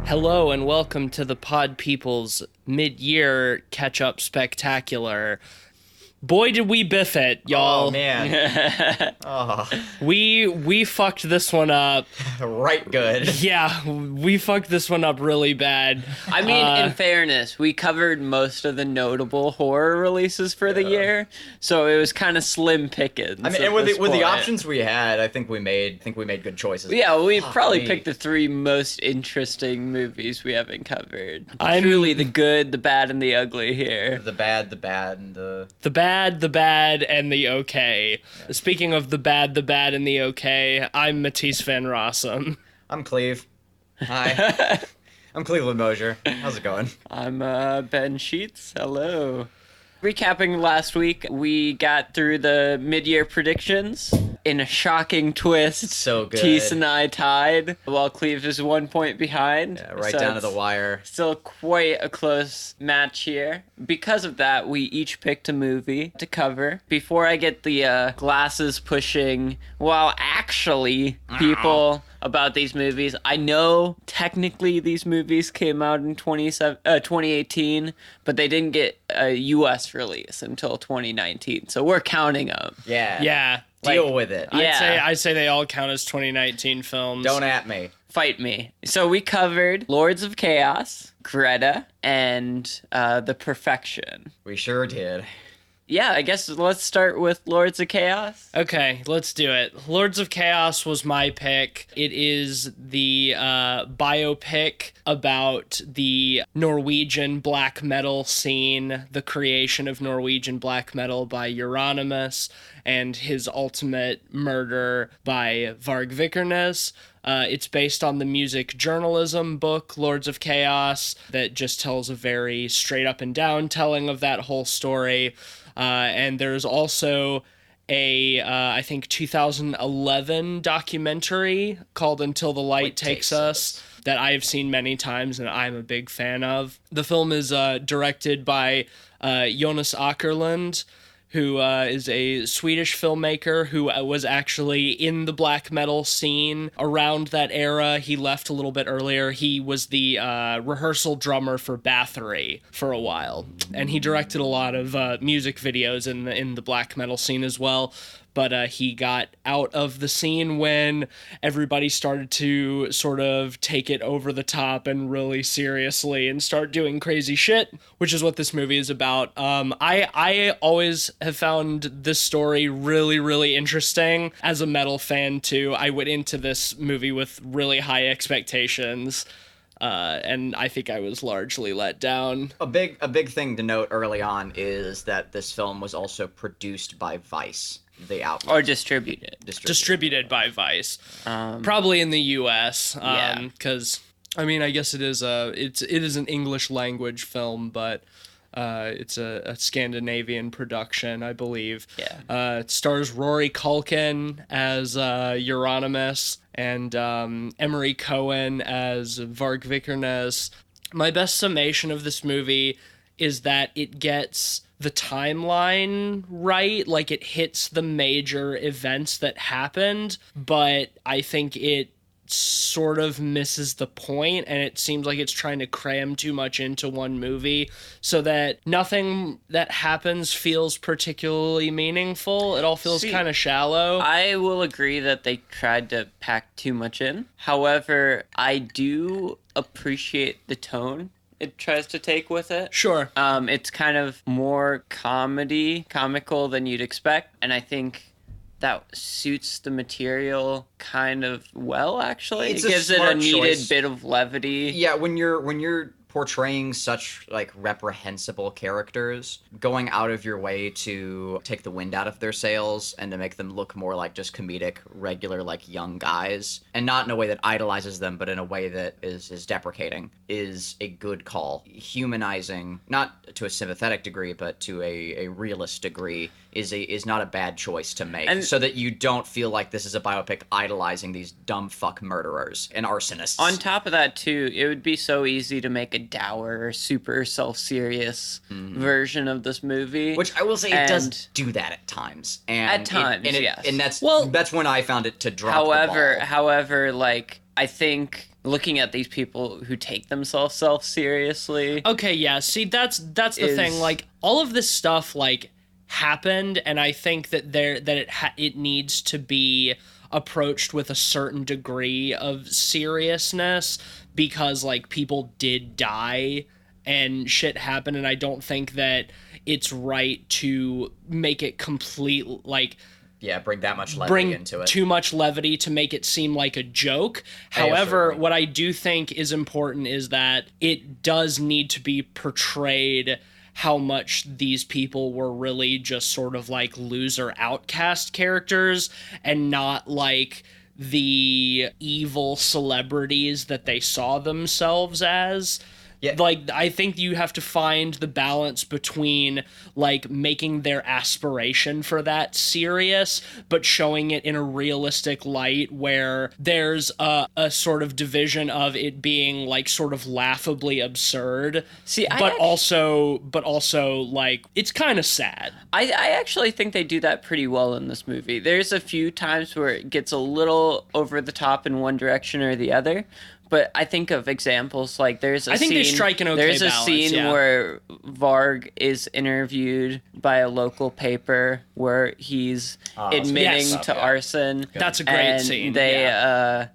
Hello and welcome to the Pod People's mid-year catch-up spectacular. Boy, did we biff it, y'all. Oh, man. Oh. We fucked this one up. Right good. Yeah, we fucked this one up really bad. I mean, in fairness, we covered most of the notable horror releases for the year, so it was kind of slim pickings. I mean, and with the options we had, I think we made good choices. Yeah, we probably picked the three most interesting movies we haven't covered. I'm Truly the good, the bad, and the ugly here. The bad, and the... The bad, and the okay. Yeah. Speaking of the bad, and the okay, I'm Matisse Van Rossum. I'm Cleve. Hi. I'm Cleveland Mosier. How's it going? I'm Ben Sheets. Hello. Recapping last week, we got through the mid-year predictions. In a shocking twist, so good. Tease and I tied, while Cleve is 1 point behind. Yeah, right down to the wire. Still quite a close match here. Because of that, we each picked a movie to cover. Before I get the glasses pushing, well, actually, people about these movies, I know technically these movies came out in 2018, but they didn't get a U.S. release until 2019, so we're counting them. Yeah. Yeah. Deal with it. I'd say they all count as 2019 films. Don't at me. Fight me. So we covered Lords of Chaos, Greta, and The Perfection. We sure did. Yeah, I guess let's start with Lords of Chaos. Okay, let's do it. Lords of Chaos was my pick. It is the biopic about the Norwegian black metal scene, the creation of Norwegian black metal by Euronymous, and his ultimate murder by Varg Vikernes. It's based on the music journalism book, Lords of Chaos, that just tells a very straight up and down telling of that whole story. And there's also I think 2011 documentary called Until the Light Takes Us that I've seen many times and I'm a big fan of. The film is directed by Jonas Åkerlund, who is a Swedish filmmaker who was actually in the black metal scene around that era. He left a little bit earlier. He was the rehearsal drummer for Bathory for a while, and he directed a lot of music videos in the black metal scene as well. But he got out of the scene when everybody started to sort of take it over the top and really seriously and start doing crazy shit, which is what this movie is about. I always have found this story really, really interesting. As a metal fan, too, I went into this movie with really high expectations. And I think I was largely let down. A big thing to note early on is that this film was also produced by Vice, the outlet. Or distributed. Distributed by Vice. Probably in the U.S. Because, I mean, I guess it is an English language film, but it's a Scandinavian production, I believe. Yeah. It stars Rory Culkin as Euronymous and Emery Cohen as Varg Vikernes. My best summation of this movie is that it gets the timeline right, like it hits the major events that happened, but I think it sort of misses the point, and it seems like it's trying to cram too much into one movie so that nothing that happens feels particularly meaningful. It all feels kind of shallow. I will agree that they tried to pack too much in. However, I do appreciate the tone it tries to take with it. Sure. It's kind of more comical than you'd expect, and I think that suits the material kind of well, actually. It gives it a needed bit of levity. Yeah, when you're portraying such like reprehensible characters, going out of your way to take the wind out of their sails and to make them look more like just comedic, regular, like young guys, and not in a way that idolizes them, but in a way that is deprecating, is a good call. Humanizing, not to a sympathetic degree, but to a realist degree, is not a bad choice to make, and so that you don't feel like this is a biopic idolizing these dumb fuck murderers and arsonists. On top of that, too, it would be so easy to make a dour, super self-serious version of this movie. Which I will say it does do that at times. And yes. And that's when I found it to drop the ball. However, like, I think looking at these people who take themselves seriously. Okay, yeah. See, that's the thing. Like, all of this stuff like happened, and I think that it needs to be approached with a certain degree of seriousness, because like people did die and shit happened, and I don't think that it's right to make it complete like bring that much levity into it. Too much levity to make it seem like a joke. However, what I do think is important is that it does need to be portrayed how much these people were really just sort of like loser outcast characters and not like the evil celebrities that they saw themselves as. Yeah. Like, I think you have to find the balance between, like, making their aspiration for that serious, but showing it in a realistic light where there's a sort of division of it being, like, sort of laughably absurd. See, but also, like, it's kind of sad. I actually think they do that pretty well in this movie. There's a few times where it gets a little over the top in one direction or the other. But I think of examples like there's a scene. they strike an okay There's a balance, scene where Varg is interviewed by a local paper where he's admitting to arson. That's a great scene. They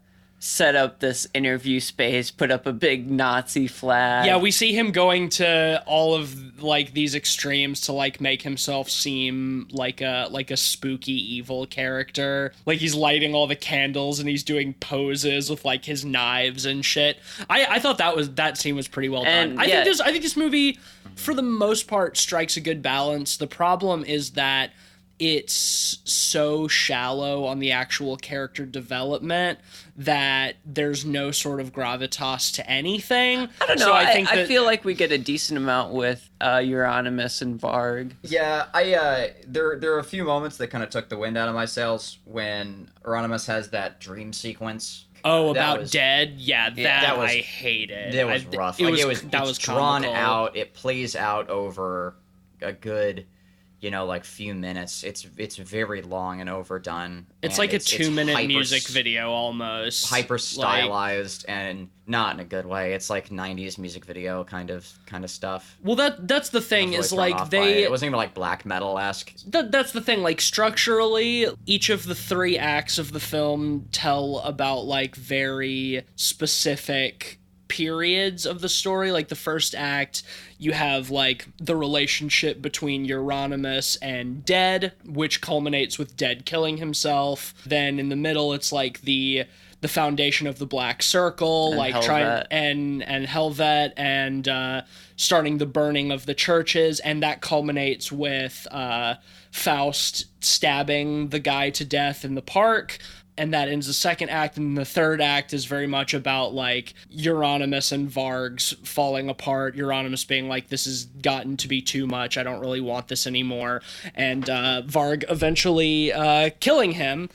set up this interview space, put up a big Nazi flag. Yeah, we see him going to all of like these extremes to like make himself seem like a spooky evil character. Like he's lighting all the candles and he's doing poses with like his knives and shit. I thought that scene was pretty well done. I think this movie for the most part strikes a good balance. The problem is that it's so shallow on the actual character development that there's no sort of gravitas to anything. I don't know. So I feel like we get a decent amount with Euronymous and Varg. Yeah, there are a few moments that kind of took the wind out of my sails when Euronymous has that dream sequence. Oh, about Dead? Yeah, that I hated. That was rough. It was drawn out. It plays out over a good, like few minutes. It's very long and overdone. It's like a 2-minute music video almost. Hyper stylized and not in a good way. It's like 90s music video kind of stuff. Well, that's the thing is like it wasn't even like black metal-esque. That's the thing, like structurally, each of the 3 acts of the film tell about like very specific periods of the story. Like the first act, you have like the relationship between Euronymous and Dead, which culminates with Dead killing himself. Then in the middle, it's like the foundation of the Black Circle, and like Helvet. and Helvet and starting the burning of the churches, and that culminates with Faust stabbing the guy to death in the park. And that ends the second act, and the third act is very much about, like, Euronymous and Varg's falling apart, Euronymous being like, this has gotten to be too much, I don't really want this anymore, and Varg eventually killing him.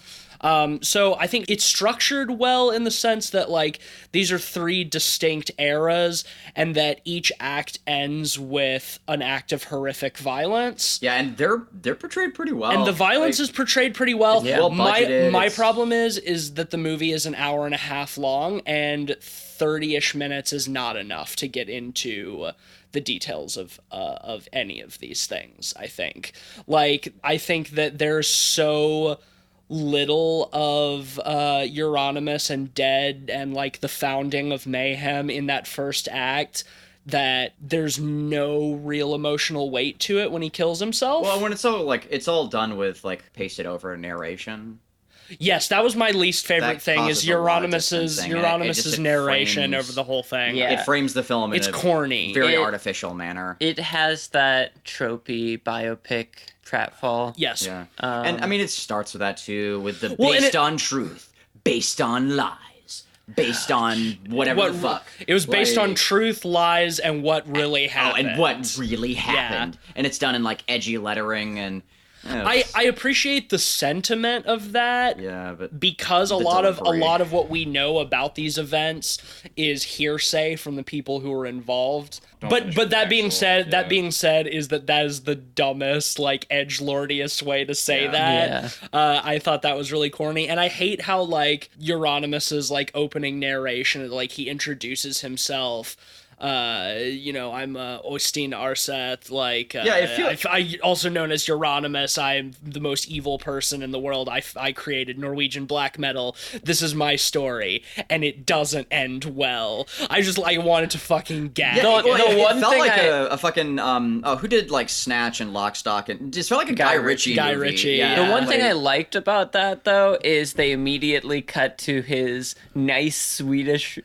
So I think it's structured well in the sense that, like, these are 3 distinct eras, and that each act ends with an act of horrific violence. Yeah, and they're portrayed pretty well. And the violence is portrayed pretty well. Yeah. My problem is that the movie is an hour and a half long, and 30-ish minutes is not enough to get into the details of any of these things, I think. Like, I think that there's so little of Euronymous and Dead and like the founding of Mayhem in that first act that there's no real emotional weight to it when he kills himself. Well, when it's so like it's all done with like pasted over narration. Yes, that was my least favorite thing is Euronymous' narration over the whole thing. Yeah. It frames the film in a corny, very artificial manner. It has that tropey biopic pratfall. Yes. Yeah. And I mean, it starts with that too, with the based on truth, based on lies, based on whatever the fuck. It was based on truth, lies, and what really happened. And what really happened. Yeah. And it's done in like edgy lettering and I appreciate the sentiment of that. Yeah, but because a the lot delivery. of what we know about these events is hearsay from the people who were involved. But that being said, is that is the dumbest, like, edgelordiest way to say that. I thought that was really corny, and I hate how, like, Euronymous' like opening narration, like, he introduces himself. I'm Osteen Arseth, like, I also known as Euronymous. I'm the most evil person in the world. I created Norwegian black metal. This is my story, and it doesn't end well. I wanted to fucking gag. It felt like a fucking who did like Snatch and Lock, Stock, and just felt like a Guy Ritchie movie. Yeah. The one thing I liked about that, though, is they immediately cut to his nice Swedish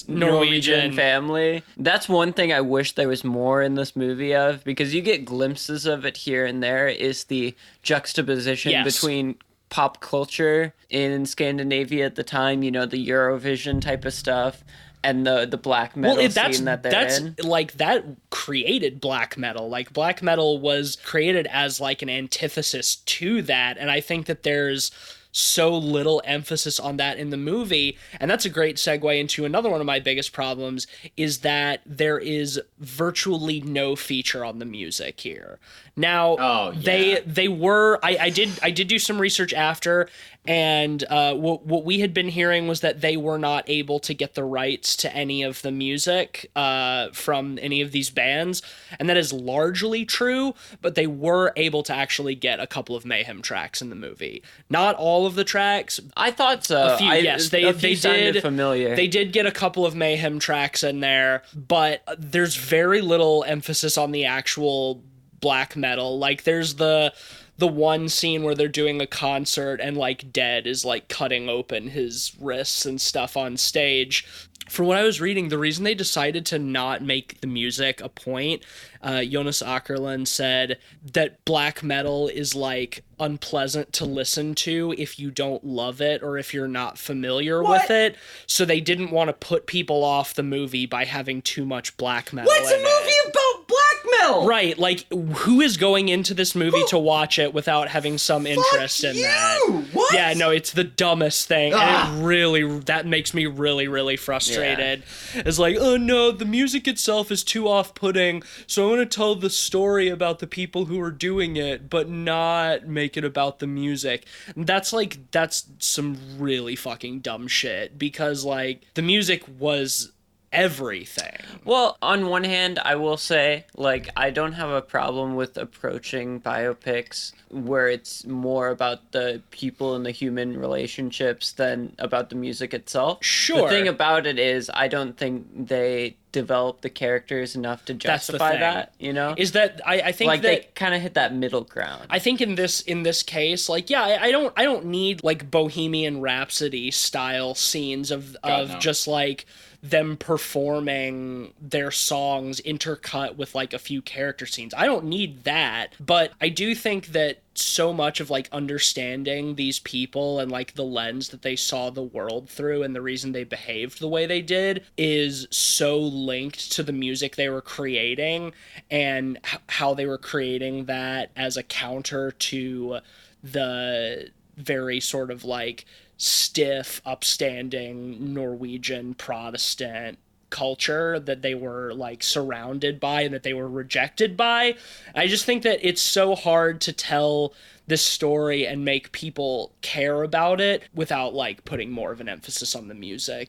Norwegian family. That's one thing I wish there was more in this movie of, because you get glimpses of it here and there, is the juxtaposition between pop culture in Scandinavia at the time, the Eurovision type of stuff, and the black metal scene that they're in. Like, that created black metal. Like, black metal was created as, like, an antithesis to that, and I think that there's so little emphasis on that in the movie. And that's a great segue into another one of my biggest problems, is that there is virtually no feature on the music here. Now, they were, I did do some research after, and what we had been hearing was that they were not able to get the rights to any of the music from any of these bands, and that is largely true, but they were able to actually get a couple of Mayhem tracks in the movie. Not all of the tracks. I thought so. A few, yes. They did. Familiar. They did get a couple of Mayhem tracks in there, but there's very little emphasis on the actual black metal. Like, there's the one scene where they're doing a concert and, like, Dead is, like, cutting open his wrists and stuff on stage. From what I was reading, the reason they decided to not make the music a point, Jonas Åkerlund said that black metal is, like, unpleasant to listen to if you don't love it or if you're not familiar with it. So they didn't want to put people off the movie by having too much black metal. What's a movie about black metal? Right, like, who is going into this movie to watch it without having some interest in that? What? Yeah, no, it's the dumbest thing, and that makes me really, really frustrated. Yeah. It's like, oh no, the music itself is too off-putting, so I want to tell the story about the people who are doing it, but not make it about the music. And that's some really fucking dumb shit, because, like, the music was everything. Well, on one hand, I will say, like, I don't have a problem with approaching biopics where it's more about the people and the human relationships than about the music itself. Sure. The thing about it is, I don't think they develop the characters enough to justify that, Is that I think like, that they kind of hit that middle ground. I think in this case, like, yeah, I don't need, like, Bohemian Rhapsody style scenes of just, like, them performing their songs intercut with, like, a few character scenes. I don't need that, but I do think that so much of, like, understanding these people and, like, the lens that they saw the world through and the reason they behaved the way they did is so linked to the music they were creating and how they were creating that as a counter to the very sort of, like, stiff, upstanding Norwegian Protestant culture that they were, like, surrounded by and that they were rejected by. I just think that it's so hard to tell this story and make people care about it without, like, putting more of an emphasis on the music,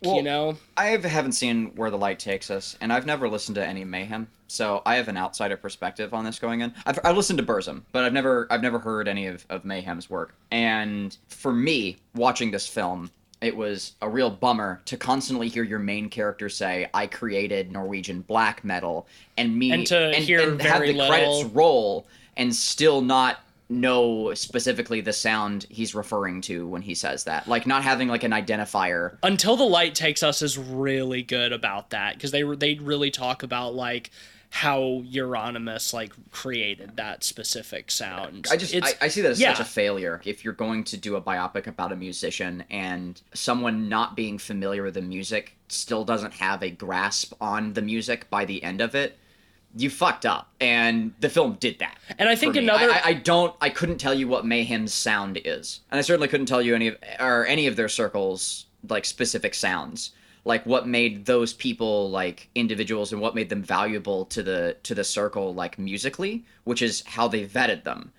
I haven't seen Where the Light Takes Us, and I've never listened to any Mayhem, so I have an outsider perspective on this going in. I've listened to Burzum, but I've never heard any of Mayhem's work. And for me, watching this film, it was a real bummer to constantly hear your main character say, "I created Norwegian black metal," and have the credits roll and still not know specifically the sound he's referring to when he says that. Like, not having, like, an identifier. Until the Light Takes Us is really good about that, because they really talk about, like, how Euronymous, like, created that specific sound. I see that as such a failure. If you're going to do a biopic about a musician and someone not being familiar with the music still doesn't have a grasp on the music by the end of it, you fucked up, and the film did that. And I think for me. another I couldn't tell you what Mayhem's sound is, and I certainly couldn't tell you any of their circles like specific sounds, like what made those people like individuals and what made them valuable to the circle like musically, which is how they vetted them.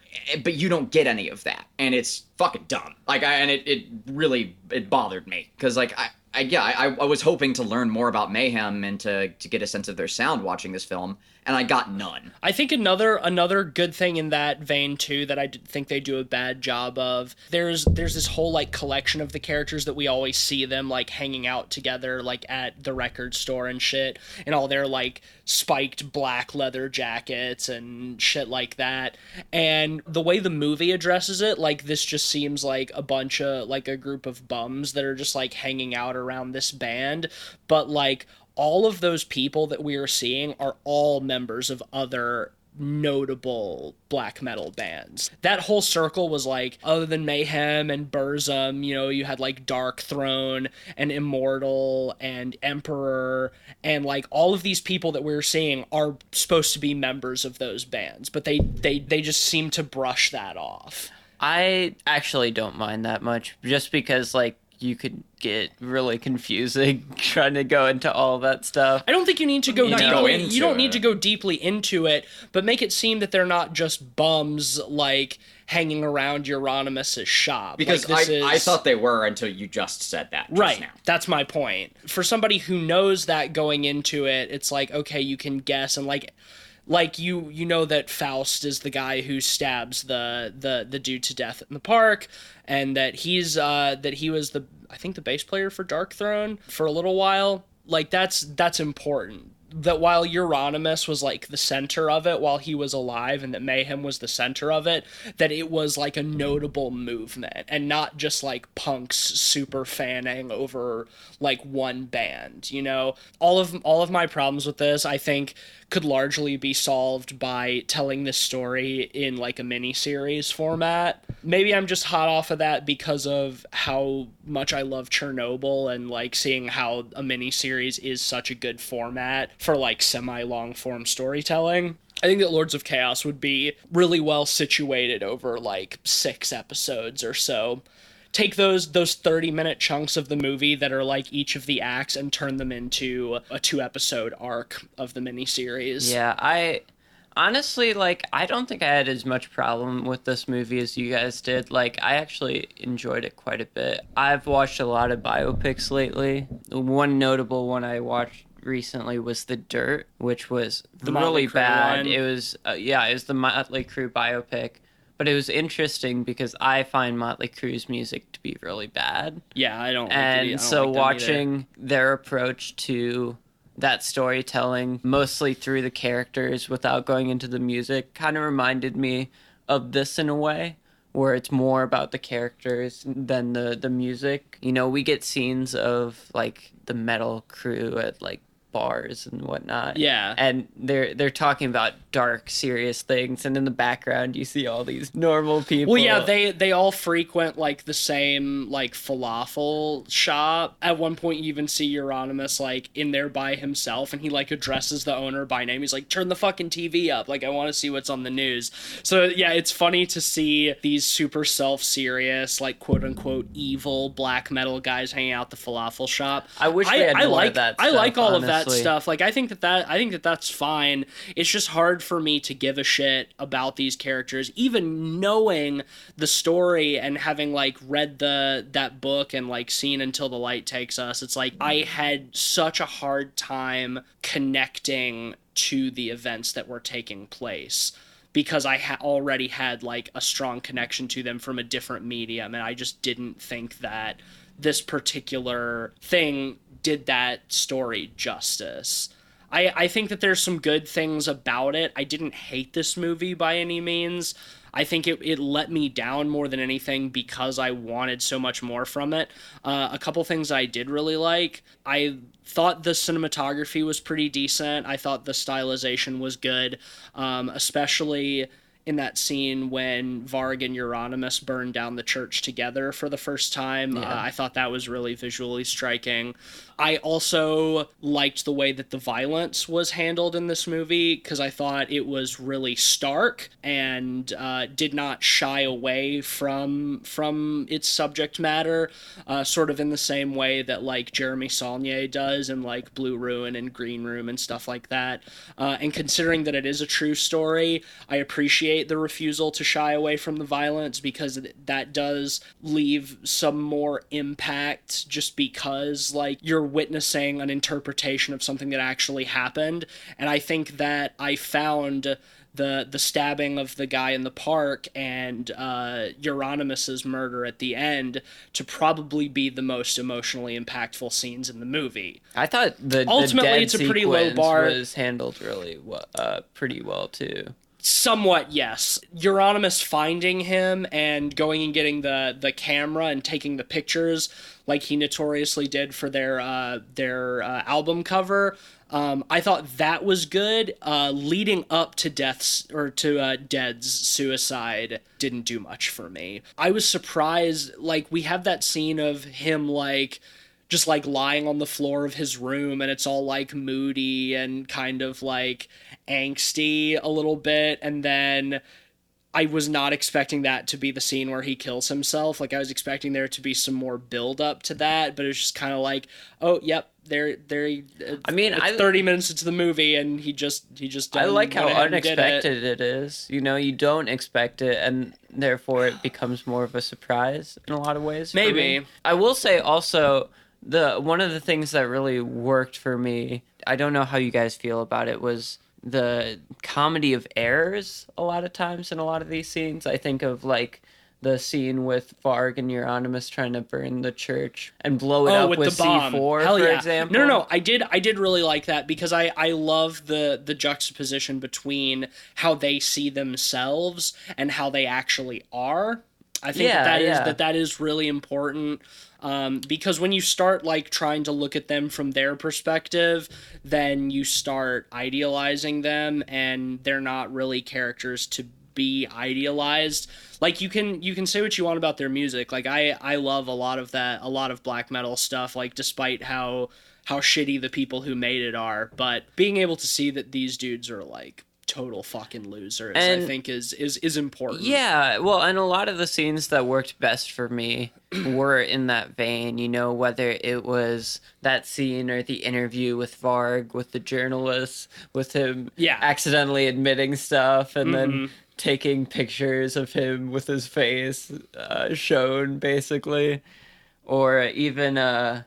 But you don't get any of that, and it's fucking dumb. Like, it really bothered me because like I was hoping to learn more about Mayhem and to get a sense of their sound watching this film, and I got none. I think another good thing in that vein too that think they do a bad job of, there's this whole like collection of the characters that we always see them like hanging out together like at the record store and shit, and all their like spiked black leather jackets and shit like that. And the way the movie addresses it, like, this just seems like a bunch of like a group of bums that are just like hanging out around this band, but like all of those people that we are seeing are all members of other notable black metal bands. That whole circle was like, other than Mayhem and Burzum, you know, you had like Dark Throne and Immortal and Emperor, and like all of these people that we're seeing are supposed to be members of those bands, but they just seem to brush that off. I actually don't mind that much, just because like you could get really confusing trying to go into all that stuff. I don't think you need to go deeply. You don't need to go deeply into it, but make it seem that they're not just bums like hanging around Euronymous' shop. Because like, I thought they were until you just said that. Right. Now. That's my point. For somebody who knows that going into it, it's like, okay, you can guess, and like you know that Faust is the guy who stabs the dude to death in the park, and that he was the, I think, the bass player for Dark Throne for a little while. Like, that's important. That while Euronymous was like the center of it while he was alive, and that Mayhem was the center of it, that it was like a notable movement and not just like punks super fanning over like one band, you know? All of my problems with this, I think, could largely be solved by telling this story in like a mini-series format. Maybe I'm just hot off of that because of how much I love Chernobyl, and like seeing how a mini-series is such a good format for like semi-long form storytelling. I think that Lords of Chaos would be really well situated over like 6 episodes or so. Take those 30-minute chunks of the movie that are like each of the acts and turn them into a 2-episode arc of the miniseries. Yeah, I honestly, like, I don't think I had as much problem with this movie as you guys did. Like, I actually enjoyed it quite a bit. I've watched a lot of biopics lately. One notable one I watched recently was The Dirt, which was really bad. It was it was the Motley Crue biopic. But it was interesting because I find Motley Crue's music to be really bad. Yeah, I don't. And so watching their approach to that storytelling, mostly through the characters without going into the music, kind of reminded me of this in a way, where it's more about the characters than the music. You know, we get scenes of like the metal crew at like bars and whatnot. Yeah. And they're talking about dark, serious things, and in the background you see all these normal people. Well, yeah, they all frequent like the same like falafel shop. At one point you even see Euronymous like in there by himself, and he like addresses the owner by name. He's like, turn the fucking TV up, like I want to see what's on the news. So yeah, it's funny to see these super self-serious, like quote unquote evil black metal guys hanging out the falafel shop. I wish they had more of that stuff. I like all honestly. of that stuff. Like, I think that's fine. It's just hard for me to give a shit about these characters, even knowing the story and having like read that book and like seen Until the Light Takes Us. It's like I had such a hard time connecting to the events that were taking place, because I already had like a strong connection to them from a different medium, and I just didn't think that this particular thing did that story justice. I think that there's some good things about it. I didn't hate this movie by any means. I think it let me down more than anything because I wanted so much more from it. A couple things I did really like. I thought the cinematography was pretty decent. I thought the stylization was good, especially in that scene when Varg and Euronymous burn down the church together for the first time. I thought that was really visually striking. I also liked the way that the violence was handled in this movie, because I thought it was really stark and did not shy away from its subject matter, sort of in the same way that like Jeremy Saulnier does in like Blue Ruin and Green Room and stuff like that. And considering that it is a true story, I appreciate the refusal to shy away from the violence, because that does leave some more impact, just because like you're witnessing an interpretation of something that actually happened. And I think that I found the stabbing of the guy in the park and Euronymous' murder at the end to probably be the most emotionally impactful scenes in the movie. I thought ultimately the it's a pretty low bar. Was handled really pretty well too. Somewhat, yes. Euronymous finding him and going and getting the camera and taking the pictures like he notoriously did for their album cover. I thought that was good. Leading up to Dead's suicide didn't do much for me. I was surprised, like, we have that scene of him, like, just, like, lying on the floor of his room, and it's all, like, moody and kind of, like, angsty a little bit, and then I was not expecting that to be the scene where he kills himself. Like, I was expecting there to be some more build up to that, but it was just kind of like, oh, yep, there. I mean, 30 minutes into the movie, and he just. I like how unexpected it is. You know, you don't expect it, and therefore it becomes more of a surprise in a lot of ways. Maybe. I will say also, one of the things that really worked for me, I don't know how you guys feel about it, was the comedy of errors a lot of times in a lot of these scenes. I think of like the scene with Varg and Euronymous trying to burn the church and blow it up with the bomb. C4, Hell for yeah. example. No, I did really like that, because I love the juxtaposition between how they see themselves and how they actually are. I think that is really important. Because when you start like trying to look at them from their perspective, then you start idealizing them, and they're not really characters to be idealized. Like, you can say what you want about their music. Like, I love a lot of black metal stuff, like, despite how shitty the people who made it are. But being able to see that these dudes are like total fucking losers, I think is important. Yeah, well, and a lot of the scenes that worked best for me were in that vein, you know, whether it was that scene or the interview with Varg, with the journalist, with him accidentally admitting stuff, and then taking pictures of him with his face shown, basically. Or even the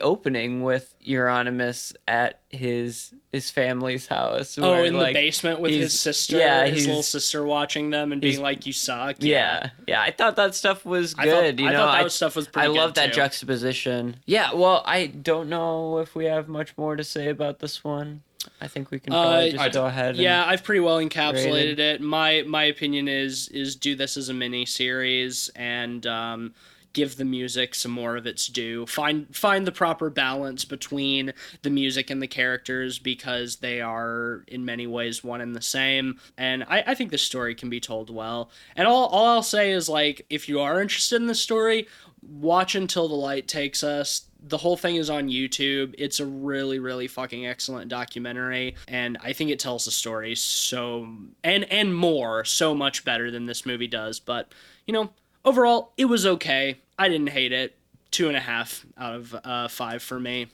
opening with Euronymous at his family's house. Where, in the basement with his sister, his little sister watching them and being like, "You suck." Yeah. I thought that stuff was good. I thought that stuff was pretty good. I love that too. Juxtaposition. Yeah, well, I don't know if we have much more to say about this one. I think we can probably just go ahead. Yeah, I've pretty well encapsulated it. My opinion is do this as a mini series and give the music some more of its due. Find the proper balance between the music and the characters, because they are in many ways one and the same. And I think the story can be told well. And all I'll say is, like, if you are interested in the story, watch Until the Light Takes Us. The whole thing is on YouTube. It's a really, really fucking excellent documentary, and I think it tells the story so much better than this movie does. But, you know, overall, it was okay. I didn't hate it. 2.5 out of 5 for me.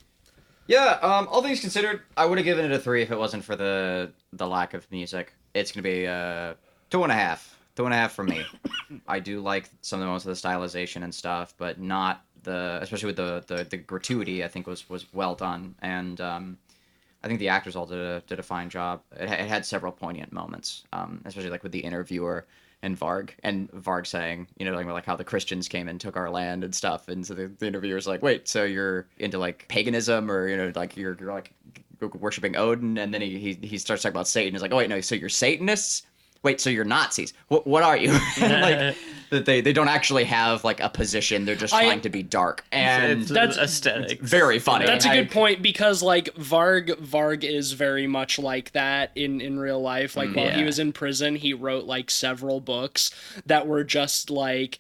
Yeah, all things considered, I would have given it a 3 if it wasn't for the lack of music. It's gonna be 2.5. 2.5 for me. I do like some of the most of the stylization and stuff, but not especially with the gratuity. I think was well done, and I think the actors all did a fine job. It had several poignant moments, especially like with the interviewer and Varg saying, you know, like how the Christians came and took our land and stuff, and so the interviewer's like, wait, so you're into like paganism, or, you know, like you're like worshiping Odin, and then he starts talking about Satan. He's like, oh wait, no, so you're Satanists? Wait, so you're Nazis? What are you? Like, that they don't actually have like a position. They're just trying to be dark, and That's aesthetic. very funny. That's a good point, because like Varg is very much like that in real life. Like while he was in prison, he wrote like several books that were just like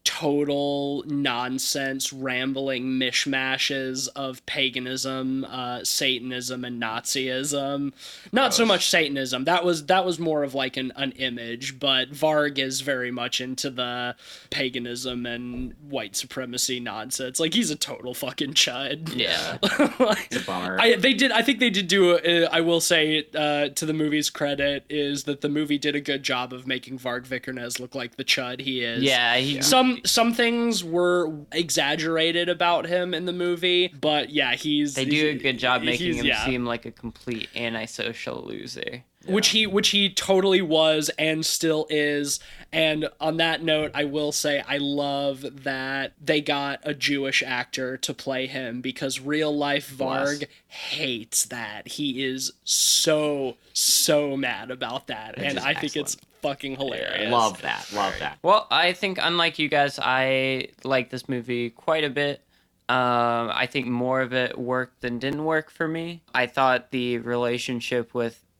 total nonsense, rambling mishmashes of paganism, Satanism, and Nazism. Not so much Satanism. That was more of like an image, but Varg is very much into the paganism and white supremacy nonsense. Like, he's a total fucking chud. Yeah. It's a bummer. I think they did do. I will say, to the movie's credit, is that the movie did a good job of making Varg Vikernes look like the chud he is. Yeah. Some things were exaggerated about him in the movie, but yeah, They do a good job making him yeah. seem like a complete antisocial loser. Yeah. Which he totally was and still is. And on that note, I will say I love that they got a Jewish actor to play him, because real life Varg hates that. He is so mad about that, and I think it's fucking hilarious. Love that. Well, I think unlike you guys, I like this movie quite a bit. I think more of it worked than didn't work for me. I thought the relationship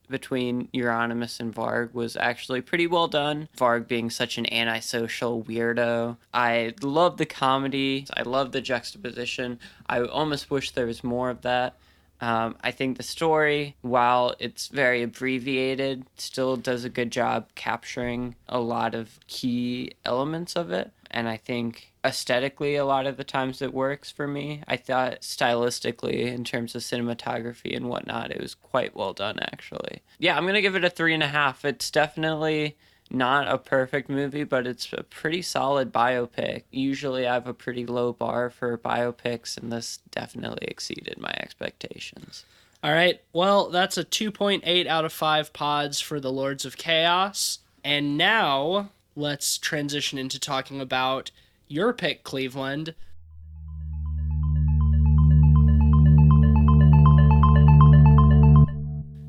between Euronymous and Varg was actually pretty well done. Varg being such an antisocial weirdo. I love the comedy. I love the juxtaposition. I almost wish there was more of that. I think the story, while it's very abbreviated, still does a good job capturing a lot of key elements of it. And I think aesthetically, a lot of the times it works for me. I thought stylistically, in terms of cinematography and whatnot, it was quite well done, actually. Yeah, I'm going to give it a 3.5. It's definitely not a perfect movie, but it's a pretty solid biopic. Usually I have a pretty low bar for biopics, and this definitely exceeded my expectations. All right, well, that's a 2.8 out of 5 pods for the Lords of Chaos. And now let's transition into talking about your pick, Cleveland.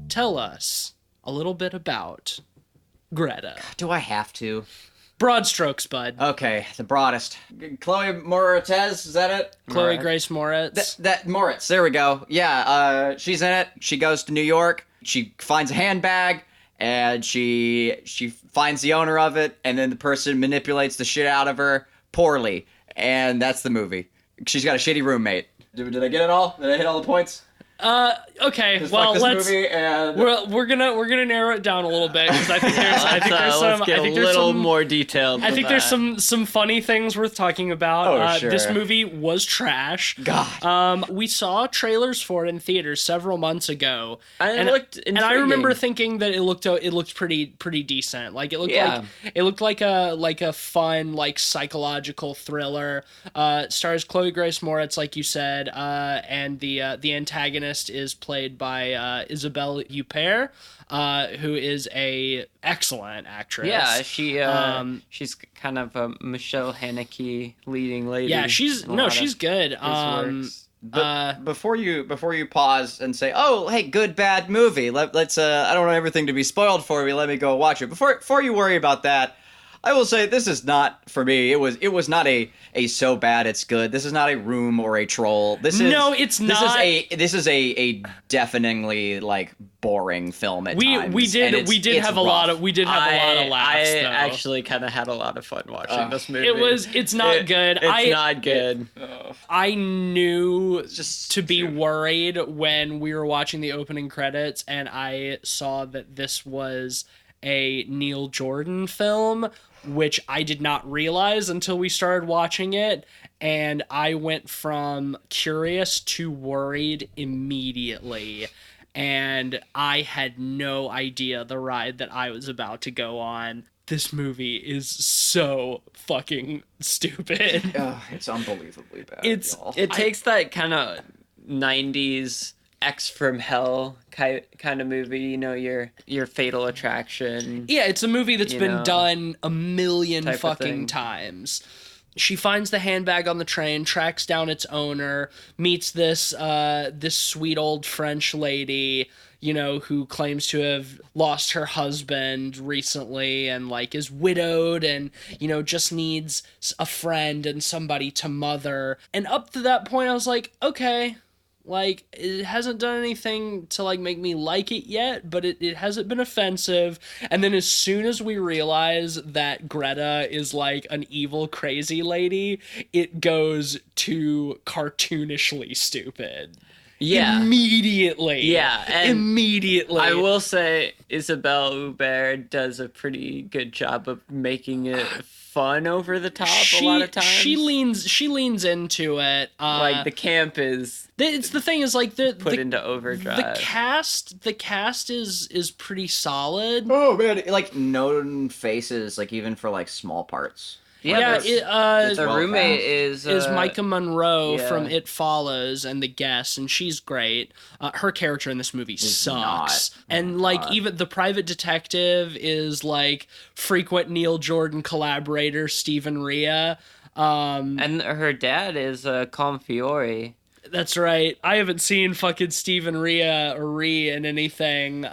Tell us a little bit about Greta. Do I have to? Broad strokes, bud. Okay, the broadest. Chloe Moretz, is that it? Chloe Grace Moretz. That Moritz, there we go. Yeah, she's in it. She goes to New York. She finds a handbag, and she finds the owner of it, and then the person manipulates the shit out of her poorly, and that's the movie. She's got a shitty roommate. Did I get it all? Did I hit all the points? Okay. Just well, like this movie, and we're gonna narrow it down a little bit, because I think there's some more detailed. I think there's some funny things worth talking about. Oh, sure. This movie was trash. God. We saw trailers for it in theaters several months ago, And it looked and I remember intriguing. thinking that it looked pretty decent. Like it looked like a fun, like, psychological thriller. Stars Chloe Grace Moretz, like you said, and the antagonist is played by Isabelle Huppert, who is a excellent actress. Yeah, she's kind of a Michelle Haneke leading lady. Yeah, she's good. But before you pause and say, "Oh, hey, good bad movie," let's I don't want everything to be spoiled for me. Let me go watch it. Before you worry about that, I will say this is not for me. It was not a so bad it's good. This is not a Room or a Troll. This is This is a deafeningly, like, boring film at times. We did have a lot of laughs. I though. actually kind of had a lot of fun watching this movie. It's not good. It's not good. I knew just to be worried when we were watching the opening credits, and I saw that this was a Neil Jordan film, which I did not realize until we started watching it, and I went from curious to worried immediately, and I had no idea the ride that I was about to go on. This movie is so fucking stupid. It's unbelievably bad. It takes that kind of 90s X from Hell kind of movie, your Fatal Attraction. Yeah, it's a movie that's been done a million type of fucking thing. times. She finds the handbag on the train, tracks down its owner, meets this sweet old French lady, you know, who claims to have lost her husband recently and like is widowed and, you know, just needs a friend and somebody to mother. And up to that point, I was like, okay, like, it hasn't done anything to, like, make me like it yet, but it hasn't been offensive. And then as soon as we realize that Greta is, like, an evil, crazy lady, it goes to cartoonishly stupid. Yeah. Immediately. Yeah, and immediately. I will say Isabelle Huppert does a pretty good job of making it fun over the top a lot of times. She leans into it. Like the camp is it's the thing is like put into overdrive. The cast is pretty solid. Oh man, like known faces, like even for like small parts. Yeah, the well roommate cast. is Micah Monroe yeah. from It Follows and The Guest, and she's great. Her character in this movie sucks. And like even the private detective is like frequent Neil Jordan collaborator Stephen Rea. and her dad is Confiore. That's right. I haven't seen fucking Stephen Rea in anything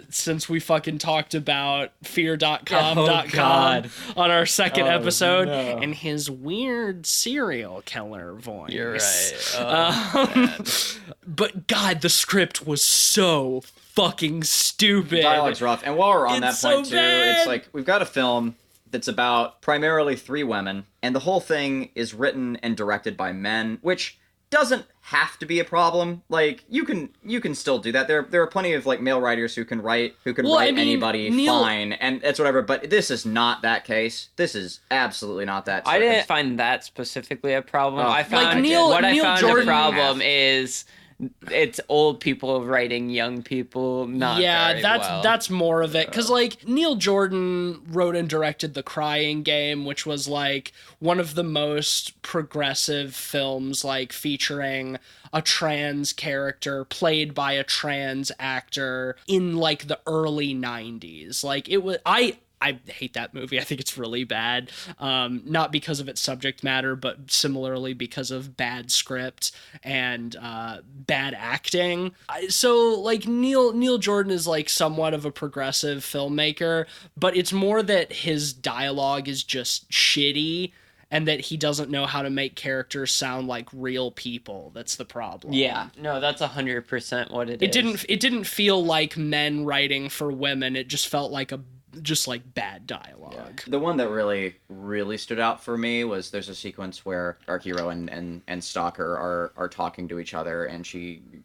since we fucking talked about fear.com.com on our second episode and his weird serial killer voice. You're right. But God, the script was so fucking stupid. Dialogue's rough. And while we're on that It's point so too, bad. it's like we've got a film that's about primarily 3 women, and the whole thing is written and directed by men, which doesn't have to be a problem. Like you can still do that. There are plenty of like male writers who can write anybody fine, and that's whatever. But this is not that case. This is absolutely not that. I didn't find that specifically a problem. Oh, I found Neil I found Jordan a problem is it's old people writing young people not very well. That's more of it, because like Neil Jordan wrote and directed The Crying Game, which was like one of the most progressive films, like featuring a trans character played by a trans actor in like the early 90s. Like it was I hate that movie. I think it's really bad. Not because of its subject matter, but similarly because of bad script and bad acting. So like Neil Jordan is like somewhat of a progressive filmmaker, but it's more that his dialogue is just shitty and that he doesn't know how to make characters sound like real people. That's the problem. Yeah, no, that's 100% what it is. It didn't feel like men writing for women. It just felt like bad dialogue. The one that really stood out for me was there's a sequence where our hero and Stalker are talking to each other, and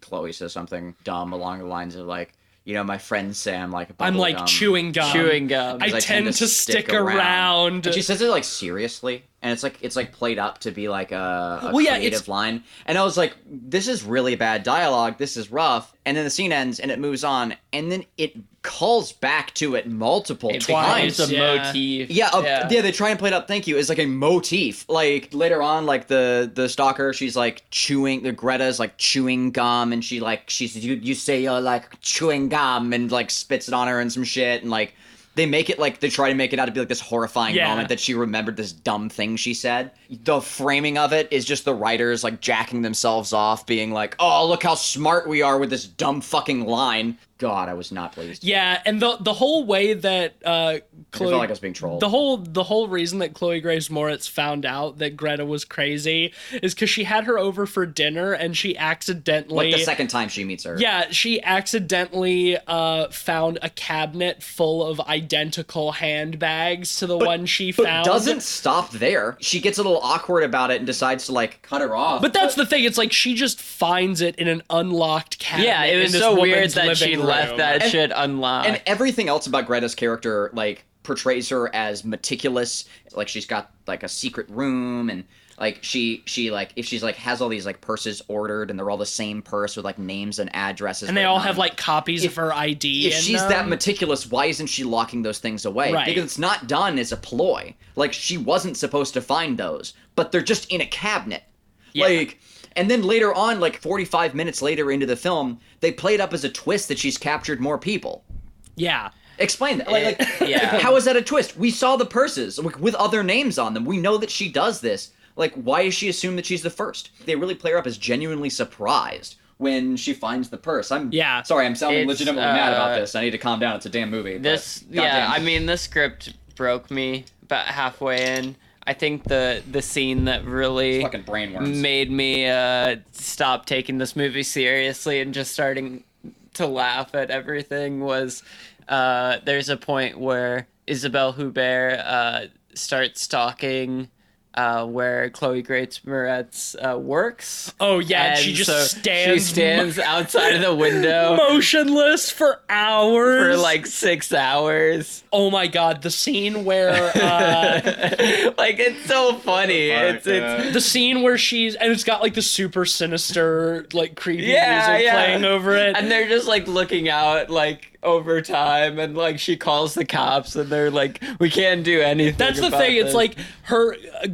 Chloe says something dumb along the lines of like, you know, my friend Sam like I'm like gum. chewing gum. I tend to stick around. And she says it like seriously, and it's like played up to be like a creative line. And I was like, this is really bad dialogue. This is rough. And then the scene ends and it moves on, and then it calls back to it multiple times. It's a motif. Yeah, they try and play it up. Thank you. It's like a motif. Like later on, like the stalker, she's like chewing. The Greta's like chewing gum, and you say you're like chewing gum, and like spits it on her and some shit, and like they make it like they try to make it out to be like this horrifying moment that she remembered this dumb thing she said. The framing of it is just the writers like jacking themselves off, being like, "Oh, look how smart we are with this dumb fucking line." God, I was not pleased. Yeah, and the whole way that Chloe, I felt like I was being trolled. The whole reason that Chloe Grace Moritz found out that Greta was crazy is because she had her over for dinner and she accidentally, like the second time she meets her. Yeah, she accidentally found a cabinet full of identical handbags to the one she found. But doesn't stop there. She gets a little awkward about it and decides to like cut her off. But that's the thing. It's like she just finds it in an unlocked cabinet. Yeah, it was in this so weird woman's that she living left room. that shit unlocked. And everything else about Greta's character, like, portrays her as meticulous. Like, she's got, like, a secret room, and, like, she like, if she's, like, has all these, like, purses ordered, and they're all the same purse with, like, names and addresses. And they all have, like, copies of her ID If in she's them. that meticulous, why isn't she locking those things away? Right. Because it's not done as a ploy. Like, she wasn't supposed to find those, but they're just in a cabinet. Yeah. Like... And then later on, like 45 minutes later into the film, they play it up as a twist that she's captured more people. Yeah. Explain that. How is that a twist? We saw the purses with other names on them. We know that she does this. Like, why is she assumed that she's the first? They really play her up as genuinely surprised when she finds the purse. I'm sounding It's, legitimately mad about this. I need to calm down. It's a damn movie. I mean, the script broke me about halfway in. I think the scene that really fucking brainworms made me stop taking this movie seriously and just starting to laugh at everything was there's a point where Isabelle Huppert starts stalking where Chloe Grace Moretz works. Oh yeah, and she just stands outside of the window, motionless for hours, for like 6 hours. Oh my god, the scene where like it's so funny. It's the scene where it's got like the super sinister like creepy music playing over it, and they're just like looking out like over time, and like she calls the cops and they're like, we can't do anything. That's the thing. It's like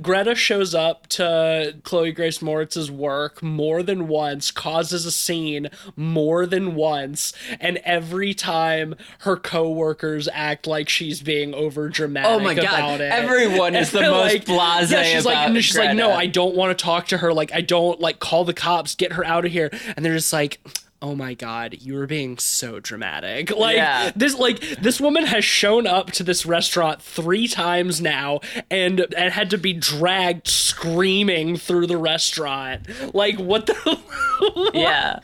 Greta shows up to Chloe Grace Moritz's work more than once, causes a scene more than once, and every time her coworkers act like she's being over dramatic about it. Everyone is the most blasé she's about and she's Greta. like, no, I don't want to talk to her. Like, I don't like call the cops, get her out of here. And they're just like, oh my god, you were being so dramatic. Like this woman has shown up to this restaurant 3 times now and had to be dragged screaming through the restaurant. Like, what the Yeah.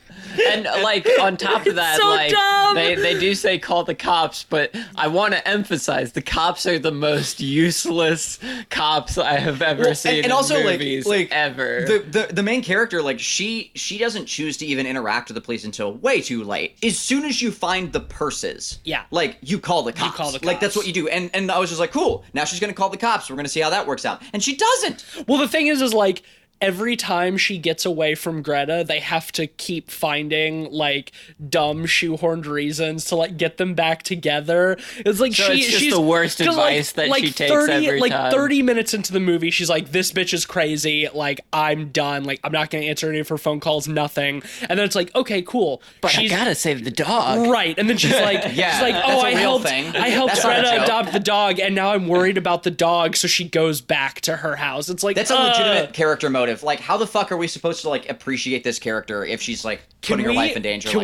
And like on top of that, so like dumb. they do say call the cops, but I want to emphasize the cops are the most useless cops I have ever seen in also movies like ever. The main character, like she doesn't choose to even interact with the police until way too late. As soon as you find the purses, like you call the cops. Like that's what you do. And I was just like, cool. Now she's gonna call the cops. We're gonna see how that works out. And she doesn't. Well, the thing is like, every time she gets away from Greta, they have to keep finding like dumb shoehorned reasons to like get them back together. It's like she's the worst advice that she takes every time. 30 minutes into the movie, she's like, this bitch is crazy. Like, I'm done. Like, I'm not going to answer any of her phone calls, nothing. And then it's like, okay, cool. But I gotta save the dog. Right. And then she's like, oh, I helped Greta adopt the dog, and now I'm worried about the dog, so she goes back to her house. It's like, that's a legitimate character motive. Like, how the fuck are we supposed to like appreciate this character if she's like putting her life in danger like that?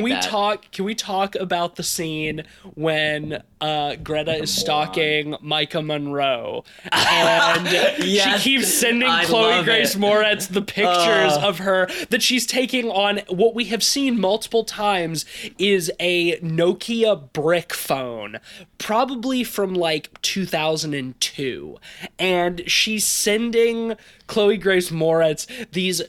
Can we talk about the scene when Greta is stalking Micah Monroe and she keeps sending Chloe Grace Moretz the pictures of her that she's taking on what we have seen multiple times is a Nokia brick phone, probably from like 2002, and she's sending Chloe Grace Moretz these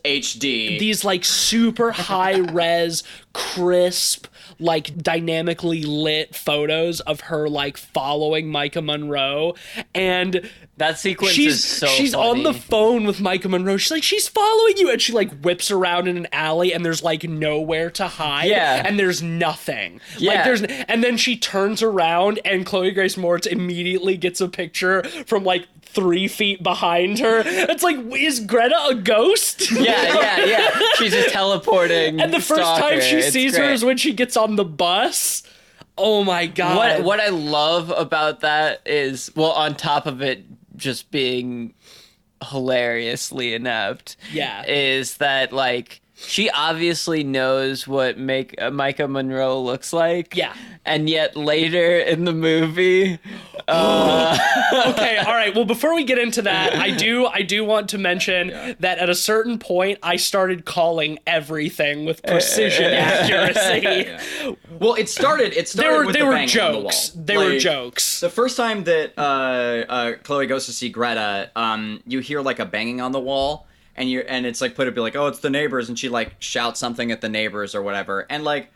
like super high res, crisp, like dynamically lit photos of her like following Micah Monroe, and that sequence is so she's funny. on the phone with Micah Monroe. She's like, she's following you, and she like whips around in an alley, and there's like nowhere to hide, and there's nothing. And then she turns around, and Chloe Grace Moretz immediately gets a picture from like 3 feet behind her. It's like, is Greta a ghost? Yeah. She's just teleporting. And the first time she sees her is when she gets on the bus. Oh my god. What I love about that is, well, on top of it just being hilariously inept, is that like she obviously knows what Micah Monroe looks like. Yeah. And yet later in the movie... Okay, all right. Well, before we get into that, I do want to mention that at a certain point, I started calling everything with precision accuracy. Well, it started with the banging jokes. on the wall. They were jokes. The first time that Chloe goes to see Greta, you hear like a banging on the wall. And it's like be like, oh, it's the neighbors, and she like shouts something at the neighbors or whatever. And like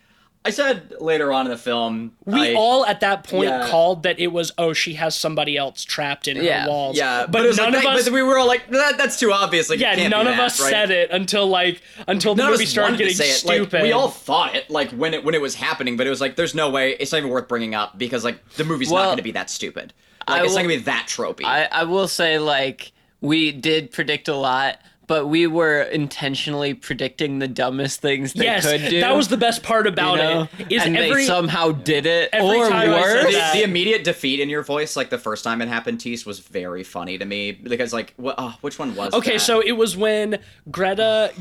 I said later on in the film, we all at that point called that it was, oh, she has somebody else trapped in her walls. Yeah, but none of us. But we were all like, that's too obvious. Like, none of us said it until the movie started getting stupid. Like, we all thought it like when it was happening, but it was like, there's no way. It's not even worth bringing up because like the movie's not going to be that stupid. Like it's not going to be that tropey. I will say like we did predict a lot. but we were intentionally predicting the dumbest things they Yes, could do. that was the best part about it. Is and every they somehow did it, every or time I said worse. that- The immediate defeat in your voice, like the first time it happened, Tease, was very funny to me because, like, which one was? Okay, that? so it was when Greta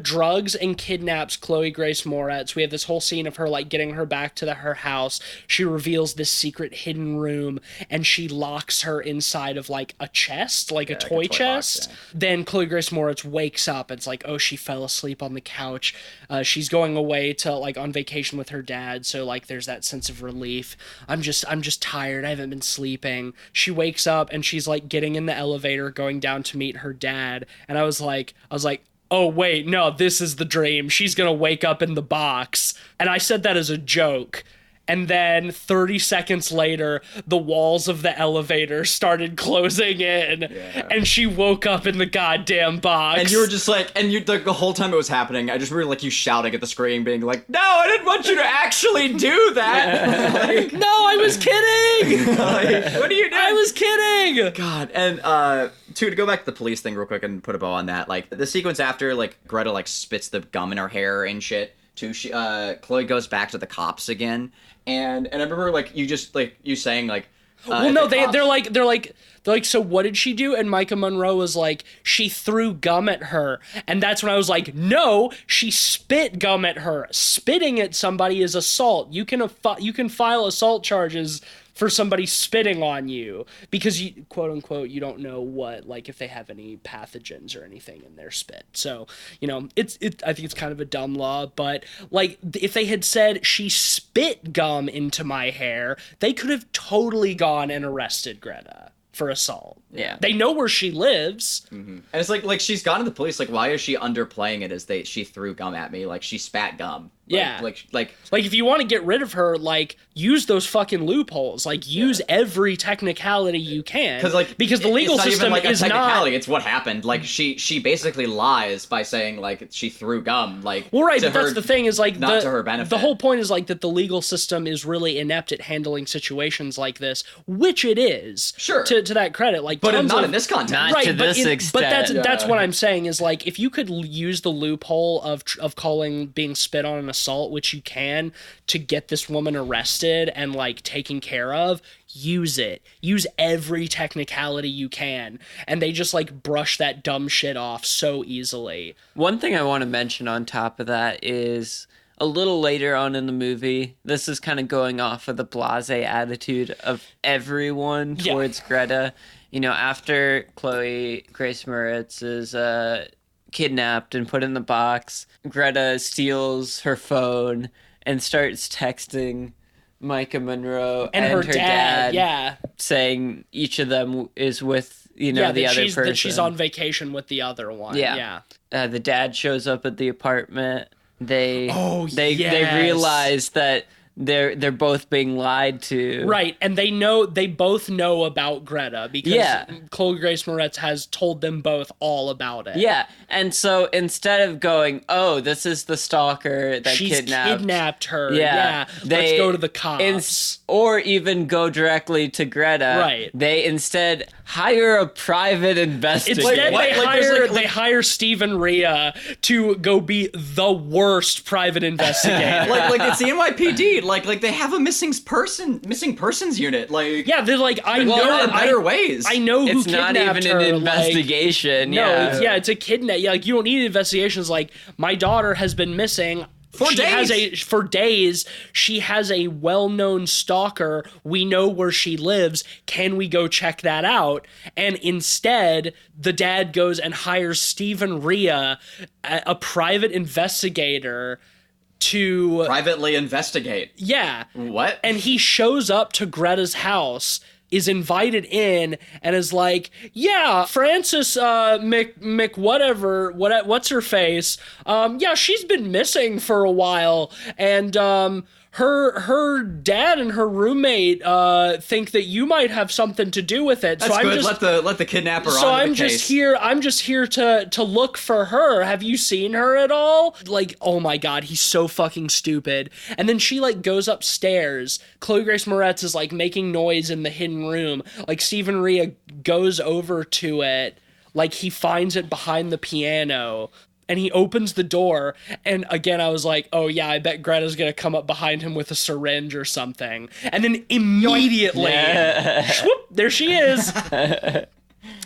drugs and kidnaps Chloe Grace Moretz. We have this whole scene of her like getting her back to her house. She reveals this secret hidden room, and she locks her inside of like a chest, like a toy chest. box, Then Chloe Grace Moretz wakes up. It's like, oh, she fell asleep on the couch. She's going away to like on vacation with her dad, so like there's that sense of relief. I'm just tired. I haven't been sleeping. She wakes up and she's like getting in the elevator, going down to meet her dad. And I was like, oh wait, no, this is the dream. She's gonna wake up in the box. And I said that as a joke. And then 30 seconds later, the walls of the elevator started closing in, and she woke up in the goddamn box. And you were just like, and you the whole time it was happening, I just remember like you shouting at the screen, being like, "No, I didn't want you to actually do that." Like, no, I was kidding. like, what are you doing? I was kidding. God, and to go back to the police thing real quick and put a bow on that, like the sequence after like Greta like spits the gum in her hair and shit. Chloe goes back to the cops again, and I remember like you saying like, well, no, they're like, so what did she do? And Micah Monroe was like, she threw gum at her, and that's when I was like, no, she spit gum at her. Spitting at somebody is assault. You can file assault charges for somebody spitting on you because you, quote unquote, you don't know what, like if they have any pathogens or anything in their spit. So, you know, I think it's kind of a dumb law, but like if they had said she spit gum into my hair, they could have totally gone and arrested Greta for assault. Yeah. They know where she lives. Mm-hmm. And it's like she's gone to the police. Like, why is she underplaying it as she threw gum at me? Like she spat gum. Yeah. Like if you want to get rid of her, like use those fucking loopholes. Like use every technicality you can. Because the legal it's not system even like a is technicality. not. It's what happened. Like she basically lies by saying like she threw gum. Like Well, right, to but her, that's the thing is like not to her benefit. The whole point is like that the legal system is really inept at handling situations like this, which it is. Sure. To that credit, like, but tons not of, in this context. Not to this extent. But that's what I'm saying is like if you could use the loophole of calling being spit on an assault, which you can, to get this woman arrested and like taken care of, use it. Use every technicality you can, and they just like brush that dumb shit off so easily. One thing I want to mention on top of that is a little later on in the movie, this is kind of going off of the blasé attitude of everyone towards Greta. You know, after Chloe Grace Moretz is kidnapped and put in the box, Greta steals her phone and starts texting Micah Monroe and her dad, saying each of them is with, the other person. That she's on vacation with the other one. Yeah. The dad shows up at the apartment. They yes. realize that they're both being lied to. Right, and they both know about Greta because Chloe Grace Moretz has told them both all about it. Yeah, and so instead of going, oh, this is the stalker that She's kidnapped her. Let's go to the cops. Or even go directly to Greta. Right. They instead hire a private investigator. Instead, they hire Stephen Rea to go be the worst private investigator. like it's the NYPD. Like they have a missing persons unit. Like they're like better ways. I know who it's kidnapped her. It's not even an investigation. It's a kidnap. Like you don't need investigations. Like my daughter has been missing. For days. She has a well-known stalker. We know where she lives. Can we go check that out? And instead, the dad goes and hires Stephen Rea, a private investigator, to privately investigate. Yeah. What? And he shows up to Greta's house, is invited in, and is like, yeah, Frances what's her face? She's been missing for a while, and her dad and her roommate think that you might have something to do with it. That's so good. Just, let the kidnapper so on I'm the just case. here. I'm just here to look for her. Have you seen her at all? Like, oh my god, he's so fucking stupid. And then she like goes upstairs. Chloe Grace Moretz is like making noise in the hidden room. Like Stephen Rea goes over to it. like he finds it behind the piano. And he opens the door, and again, I was like, oh yeah, I bet Greta's gonna come up behind him with a syringe or something. And then immediately, whoop, there she is.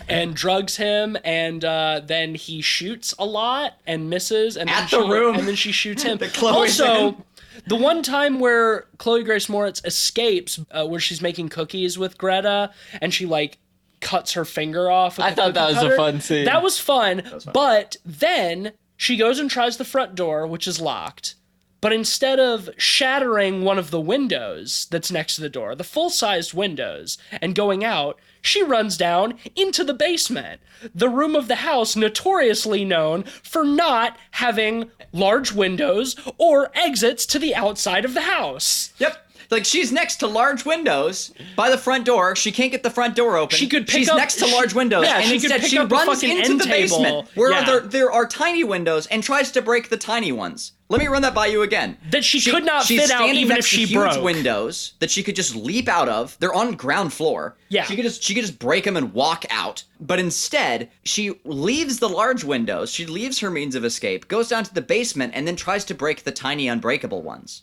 And drugs him, and then he shoots a lot and misses. And At then the room. And then she shoots him. Chloe Also, man. the one time where Chloe Grace Moretz escapes, where she's making cookies with Greta, and she, like, cuts her finger off. I thought that was a fun scene. That was fun, but then she goes and tries the front door, which is locked. But instead of shattering one of the windows that's next to the door, the full-sized windows, and going out, she runs down into the basement, the room of the house notoriously known for not having large windows or exits to the outside of the house. Yep. Like, she's next to large windows by the front door. She can't get the front door open. She could pick She's up- next to large windows, yeah, and she could instead pick she up the runs fucking into end the basement table. where Yeah. there are tiny windows and tries to break the tiny ones. Let me run that by you again. That she could not she's fit out standing even next if she to huge broke. windows that she could just leap out of. They're on ground floor. Yeah. She could just break them and walk out. But instead, she leaves the large windows. She leaves her means of escape, goes down to the basement, and then tries to break the tiny unbreakable ones.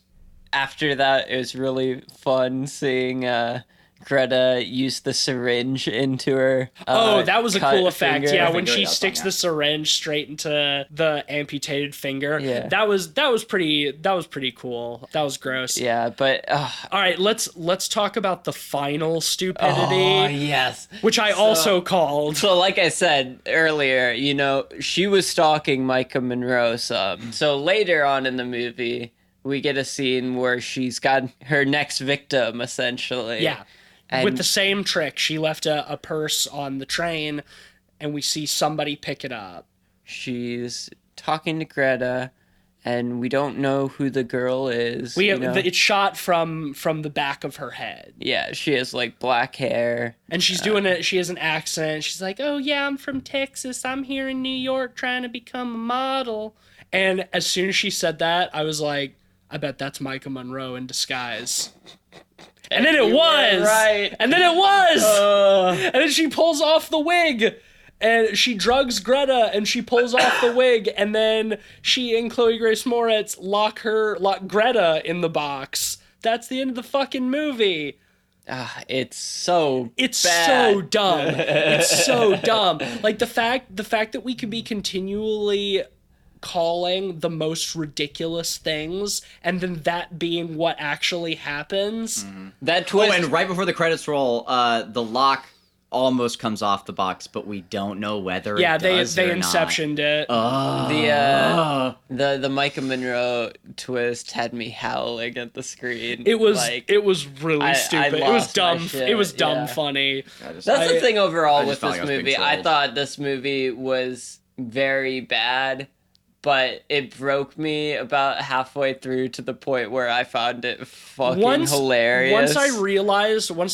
After that, it was really fun seeing Greta use the syringe into her. Oh, that was a cut cool effect. finger. Yeah, when Finger, she yeah, sticks yeah. the syringe straight into the amputated finger. Yeah. That was pretty cool. That was gross. Yeah, but All right, let's talk about the final stupidity, oh yes. which I also called. So, like I said earlier, you know, she was stalking Micah Monroe some. So later on in the movie, we get a scene where she's got her next victim, essentially. Yeah. And With the same trick. She left a purse on the train, and we see somebody pick it up. she's talking to Greta, and we don't know who the girl is. It's shot from the back of her head. Yeah, she has, like, black hair. And she's doing it. She has an accent. She's like, "Oh yeah, I'm from Texas. I'm here in New York trying to become a model." And as soon as she said that, I was like, "I bet that's Micah Monroe in disguise." And then it was. right. And then it was. And then she pulls off the wig. And she drugs Greta, and she pulls off the wig, and then she and Chloe Grace Moretz lock Greta in the box. That's the end of the fucking movie. It's so It's bad. so dumb. It's so dumb. Like the fact that we could be continually calling the most ridiculous things, and then that being what actually happens. That twist. Oh, and right before the credits roll, the lock almost comes off the box, but we don't know whether Yeah, it they does or inceptioned it. The Micah Monroe twist had me howling at the screen. It was like, really I stupid. It was lost my dumb. shit, It was dumb yeah. funny. That's the thing overall I with just felt this like I was being movie. I trolled. thought this movie was very bad, but it broke me about halfway through to the point where I found it fucking hilarious. Once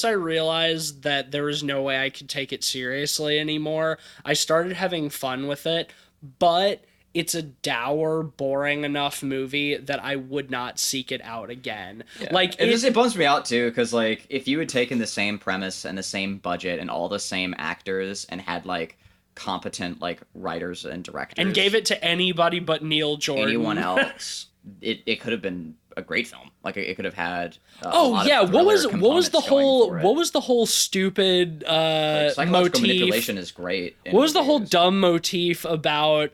I realized that there was no way I could take it seriously anymore, I started having fun with it, but it's a dour, boring enough movie that I would not seek it out again. Yeah. Like It bums me out too, because like if you had taken the same premise and the same budget and all the same actors and had like competent like writers and directors and gave it to anybody but Neil Jordan. anyone else, it could have been a great film. Like it could have had. What was the whole stupid psychological motif? manipulation is great. What was the whole dumb motif about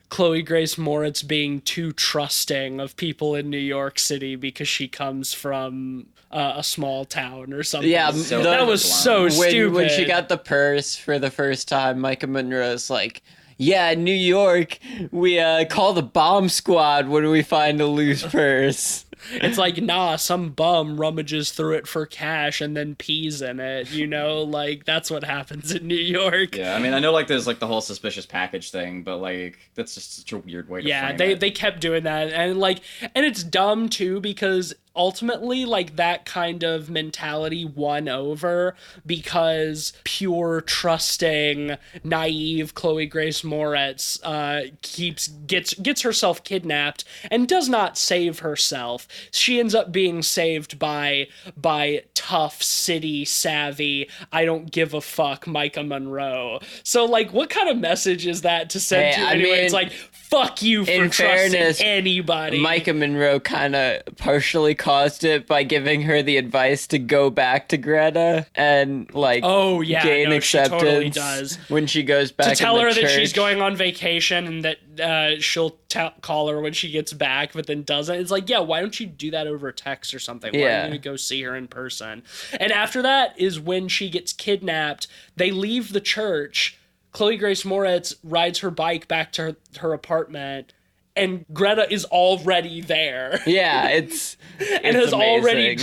Chloe Grace Moretz being too trusting of people in New York City because she comes from a small town or something? Yeah, that was so stupid. When she got the purse for the first time, Micah Monroe's like, "Yeah, in New York, we call the bomb squad when we find a loose purse." It's like, nah, some bum rummages through it for cash and then pees in it, you know? Like, that's what happens in New York. Yeah, I mean, I know like there's like the whole suspicious package thing, but like that's just such a weird way to frame it. They kept doing that, and it's dumb too because ultimately, like, that kind of mentality won over because pure, trusting, naive Chloe Grace Moretz gets herself kidnapped and does not save herself. She ends up being saved by tough, city savvy, I don't give a fuck Micah Monroe. So, like, what kind of message is that to send to anyone? It's like, fuck you for trusting anybody. Micah Monroe kind of partially caused it by giving her the advice to go back to Greta and, like, gain acceptance. She totally does. When she goes back to tell her church. that she's going on vacation and that she'll call her when she gets back, but then doesn't. It's like, yeah, why don't you do that over text or something? Why don't you go see her in person? And after that is when she gets kidnapped. They leave the church. Chloe Grace Moretz rides her bike back to her apartment, and Greta is already there. Yeah, it's and has amazing. Already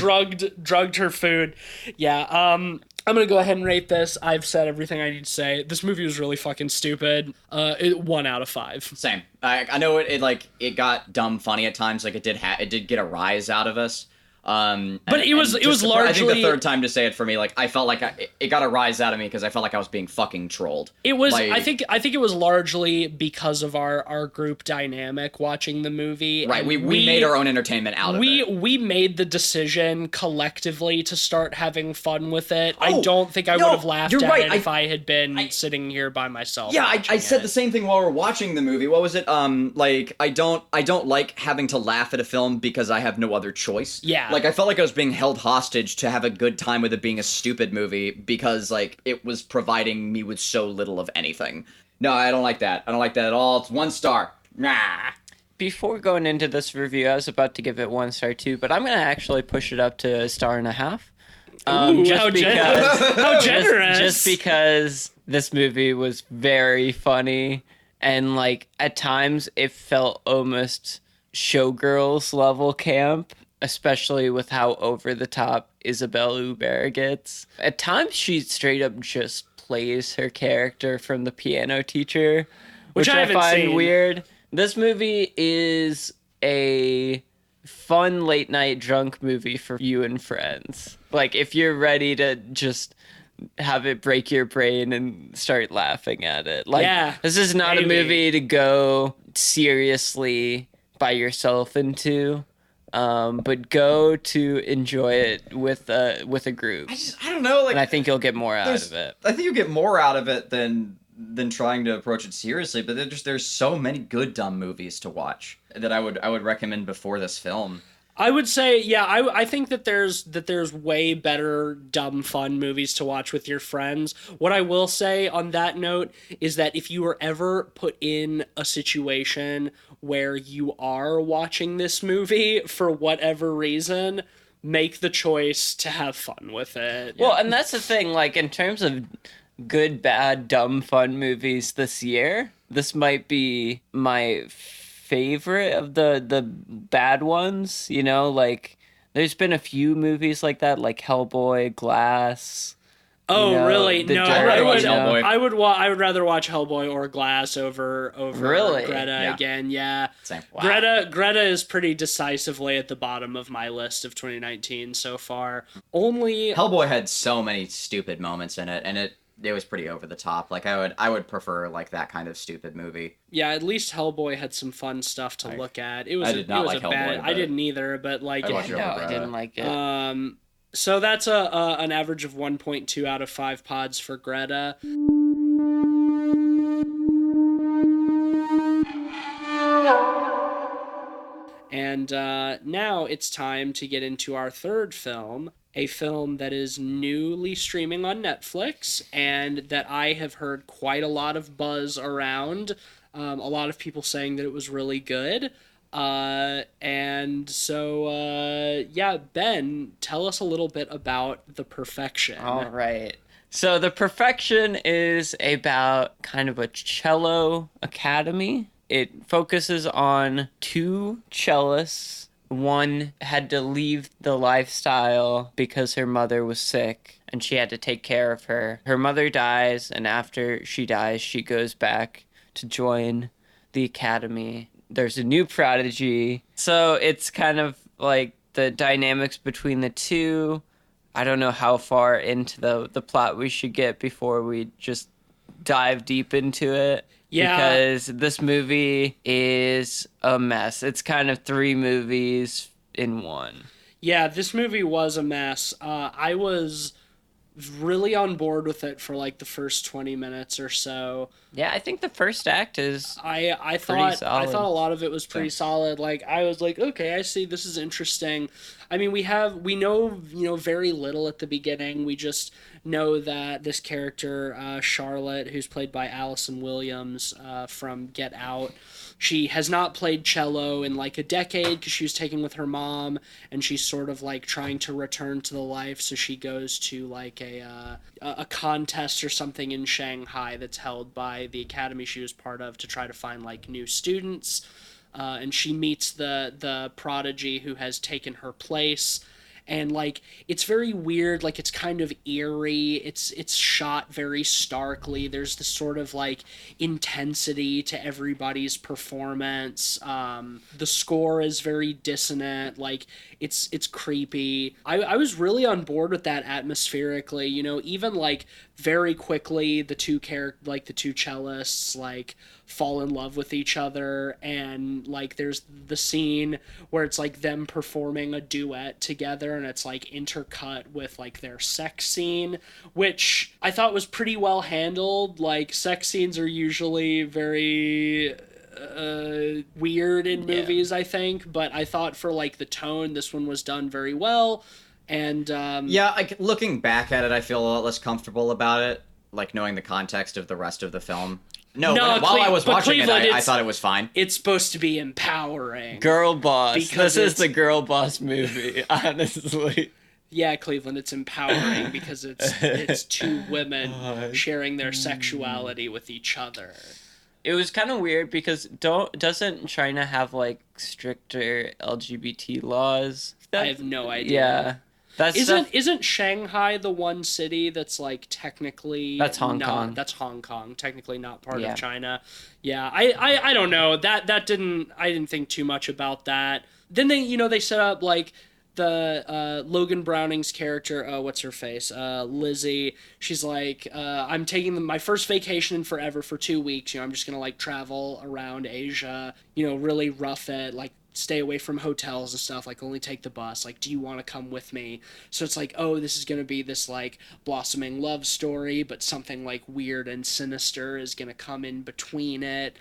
drugged her food. Yeah, I'm gonna go ahead and rate this. I've said everything I need to say. This movie was really fucking stupid. 1 out of 5. Same. I know it got dumb funny at times. Like, it did get a rise out of us. But it was largely. I think the third time to say it for me, like, I felt like it got a rise out of me because I felt like I was being fucking trolled. It was. Like, I think it was largely because of our group dynamic watching the movie. Right. We made our own entertainment out of it. We made the decision collectively to start having fun with it. I don't think I would have laughed at it if I had been sitting here by myself. Yeah, I said the same thing while we were watching the movie. What was it? Like, I don't like having to laugh at a film because I have no other choice. Yeah. Like, I felt like I was being held hostage to have a good time with it being a stupid movie because, like, it was providing me with so little of anything. No, I don't like that. I don't like that at all. It's 1 star. Nah. Before going into this review, I was about to give it 1 star too, but I'm going to actually push it up to 1.5 stars. How generous. Just because this movie was very funny, and, like, at times it felt almost Showgirls level camp, especially with how over the top Isabelle Huppert gets. At times she straight up just plays her character from The Piano Teacher, which I find seen. Weird. This movie is a fun late night drunk movie for you and friends. Like, if you're ready to just have it break your brain and start laughing at it. Like, this is not a movie to go seriously by yourself into. But go to enjoy it with a group. I don't know, like, and I think you'll get more out of it. I think you'll get more out of it than trying to approach it seriously. But there's so many good dumb movies to watch that I would recommend before this film. I would say, yeah, I think that there's way better dumb fun movies to watch with your friends. What I will say on that note is that if you were ever put in a situation where you are watching this movie for whatever reason, make the choice to have fun with it. Well, and that's the thing, like, in terms of good, bad, dumb, fun movies this year, this might be my favorite of the bad ones, you know? Like, there's been a few movies like that, like Hellboy, Glass. Oh, you know, really? No, Hellboy. I would rather watch Hellboy or Glass over Greta again. Yeah. Same. Wow. Greta is pretty decisively at the bottom of my list of 2019 so far. Only Hellboy had so many stupid moments in it, and it was pretty over the top. Like, I would prefer, like, that kind of stupid movie. Yeah, at least Hellboy had some fun stuff to look at. I did not like Hellboy. I didn't either, but, like, I didn't like it. So that's an average of 1.2 out of 5 pods for Greta. And now it's time to get into our third film, a film that is newly streaming on Netflix and that I have heard quite a lot of buzz around. A lot of people saying that it was really good. And so, Ben, tell us a little bit about The Perfection. All right. So The Perfection is about kind of a cello academy. It focuses on 2 cellists. One had to leave the lifestyle because her mother was sick and she had to take care of her. Her mother dies, and after she dies, she goes back to join the academy. There's a new prodigy. So it's kind of like the dynamics between the two. I don't know how far into the plot we should get before we just dive deep into it. Yeah. Because this movie is a mess. It's kind of 3 movies in one. Yeah, this movie was a mess. I was really on board with it for like the first 20 minutes or so. Yeah, I think the first act is I solid. thought a lot of it was pretty solid. Like I was like, okay, I see, this is interesting. I mean, we know very little at the beginning. We just know that this character, Charlotte, who's played by Allison Williams from Get Out, she has not played cello in like a decade because she was taken with her mom, and she's sort of like trying to return to the life. So she goes to like a contest or something in Shanghai that's held by the academy she was part of to try to find like new students. And she meets the prodigy who has taken her place. And like it's very weird, like it's kind of eerie, it's shot very starkly, there's this sort of like intensity to everybody's performance. The score is very dissonant, like it's creepy. I was really on board with that atmospherically, even like very quickly the two cellists like fall in love with each other, and like there's the scene where it's like them performing a duet together, and it's like intercut with like their sex scene, which I thought was pretty well handled. Like sex scenes are usually very weird in movies, I think, but I thought for like the tone, this one was done very well. And looking back at it, I feel a lot less comfortable about it, like knowing the context of the rest of the film. While I was watching it, I thought it was fine. It's supposed to be empowering. Girl boss. Because this is the girl boss movie, honestly. Yeah, Cleveland, it's empowering because it's two women sharing their sexuality with each other. It was kind of weird because doesn't China have like stricter LGBT laws? I have no idea. Yeah. Isn't Shanghai the one city that's like technically that's Hong Kong? That's Hong Kong, technically not part of China. Yeah, I don't know. I didn't think too much about that. Then they set up like the Logan Browning's character, what's her face? Lizzie. She's like, I'm taking my first vacation in forever for 2 weeks. I'm just gonna like travel around Asia. Really rough it, like stay away from hotels and stuff, like only take the bus. Like, do you want to come with me? So it's like, oh, this is gonna be this like blossoming love story, but something like weird and sinister is gonna come in between it.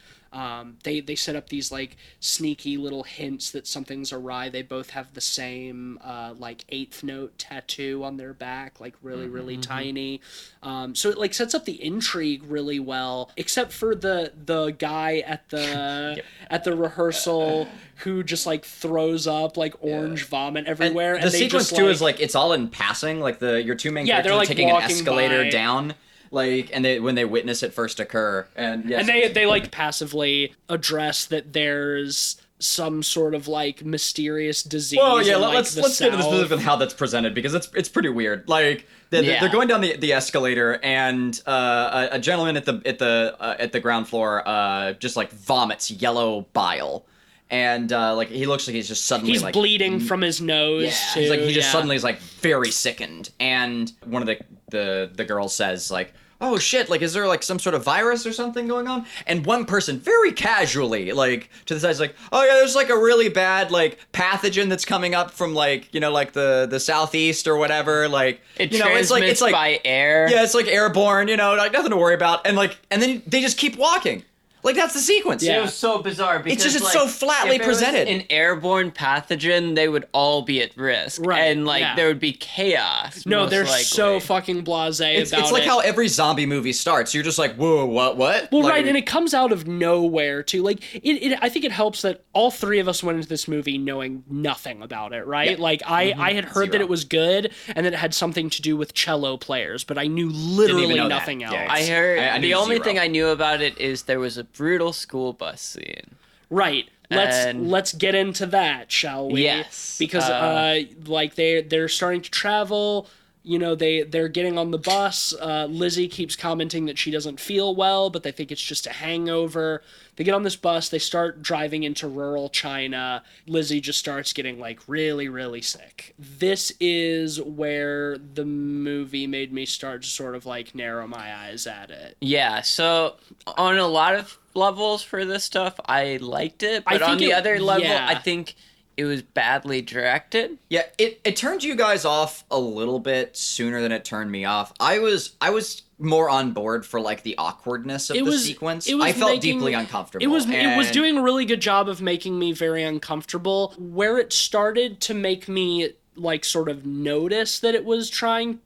They set up these like sneaky little hints that something's awry. They both have the same like eighth note tattoo on their back, like really tiny. So it like sets up the intrigue really well, except for the guy at the at the rehearsal who just like throws up like orange vomit everywhere. And the sequence too is like it's all in passing. Like your two main characters are taking an escalator down. Like, and when they witness it first occur, and they like passively address that there's some sort of like mysterious disease. Well, yeah, in, let's get into the specifics of how that's presented, because it's pretty weird. Like they're going down the escalator, and a gentleman at the ground floor just like vomits yellow bile. And like he looks like he's just suddenly he's like bleeding from his nose. Yeah, too. He's like he just suddenly is like very sickened. And one of the girls says like, "Oh shit! Like, is there like some sort of virus or something going on?" And one person very casually like to the side is like, "Oh yeah, there's like a really bad like pathogen that's coming up from like like the southeast or whatever. Like it's like by air. Yeah, it's like airborne. Like nothing to worry about." And then they just keep walking. Like, that's the sequence. Yeah. It was so bizarre because it's so flatly presented. An airborne pathogen, they would all be at risk. Right. And, there would be chaos. No, they're likely. so fucking blasé about it. It's like how every zombie movie starts. You're just like, whoa, what? Well, right, and it comes out of nowhere, too. Like, I think it helps that all three of us went into this movie knowing nothing about it, right? Yeah. Like, I had heard that it was good, and that it had something to do with cello players, but I knew literally nothing else. Yeah, I heard the only thing I knew about it is there was a brutal school bus scene. Right. Let's get into that, shall we? Yes. Because they're starting to travel. You know, they're getting on the bus. Lizzie keeps commenting that she doesn't feel well, but they think it's just a hangover. They get on this bus. They start driving into rural China. Lizzie just starts getting, like, really, really sick. This is where the movie made me start to sort of, like, narrow my eyes at it. Yeah, so on a lot of levels for this stuff, I liked it. But on the other level, I think it was badly directed. Yeah, it turned you guys off a little bit sooner than it turned me off. I was more on board for like the awkwardness of the sequence. I felt deeply uncomfortable. It was doing a really good job of making me very uncomfortable. Where it started to make me like sort of notice that it was trying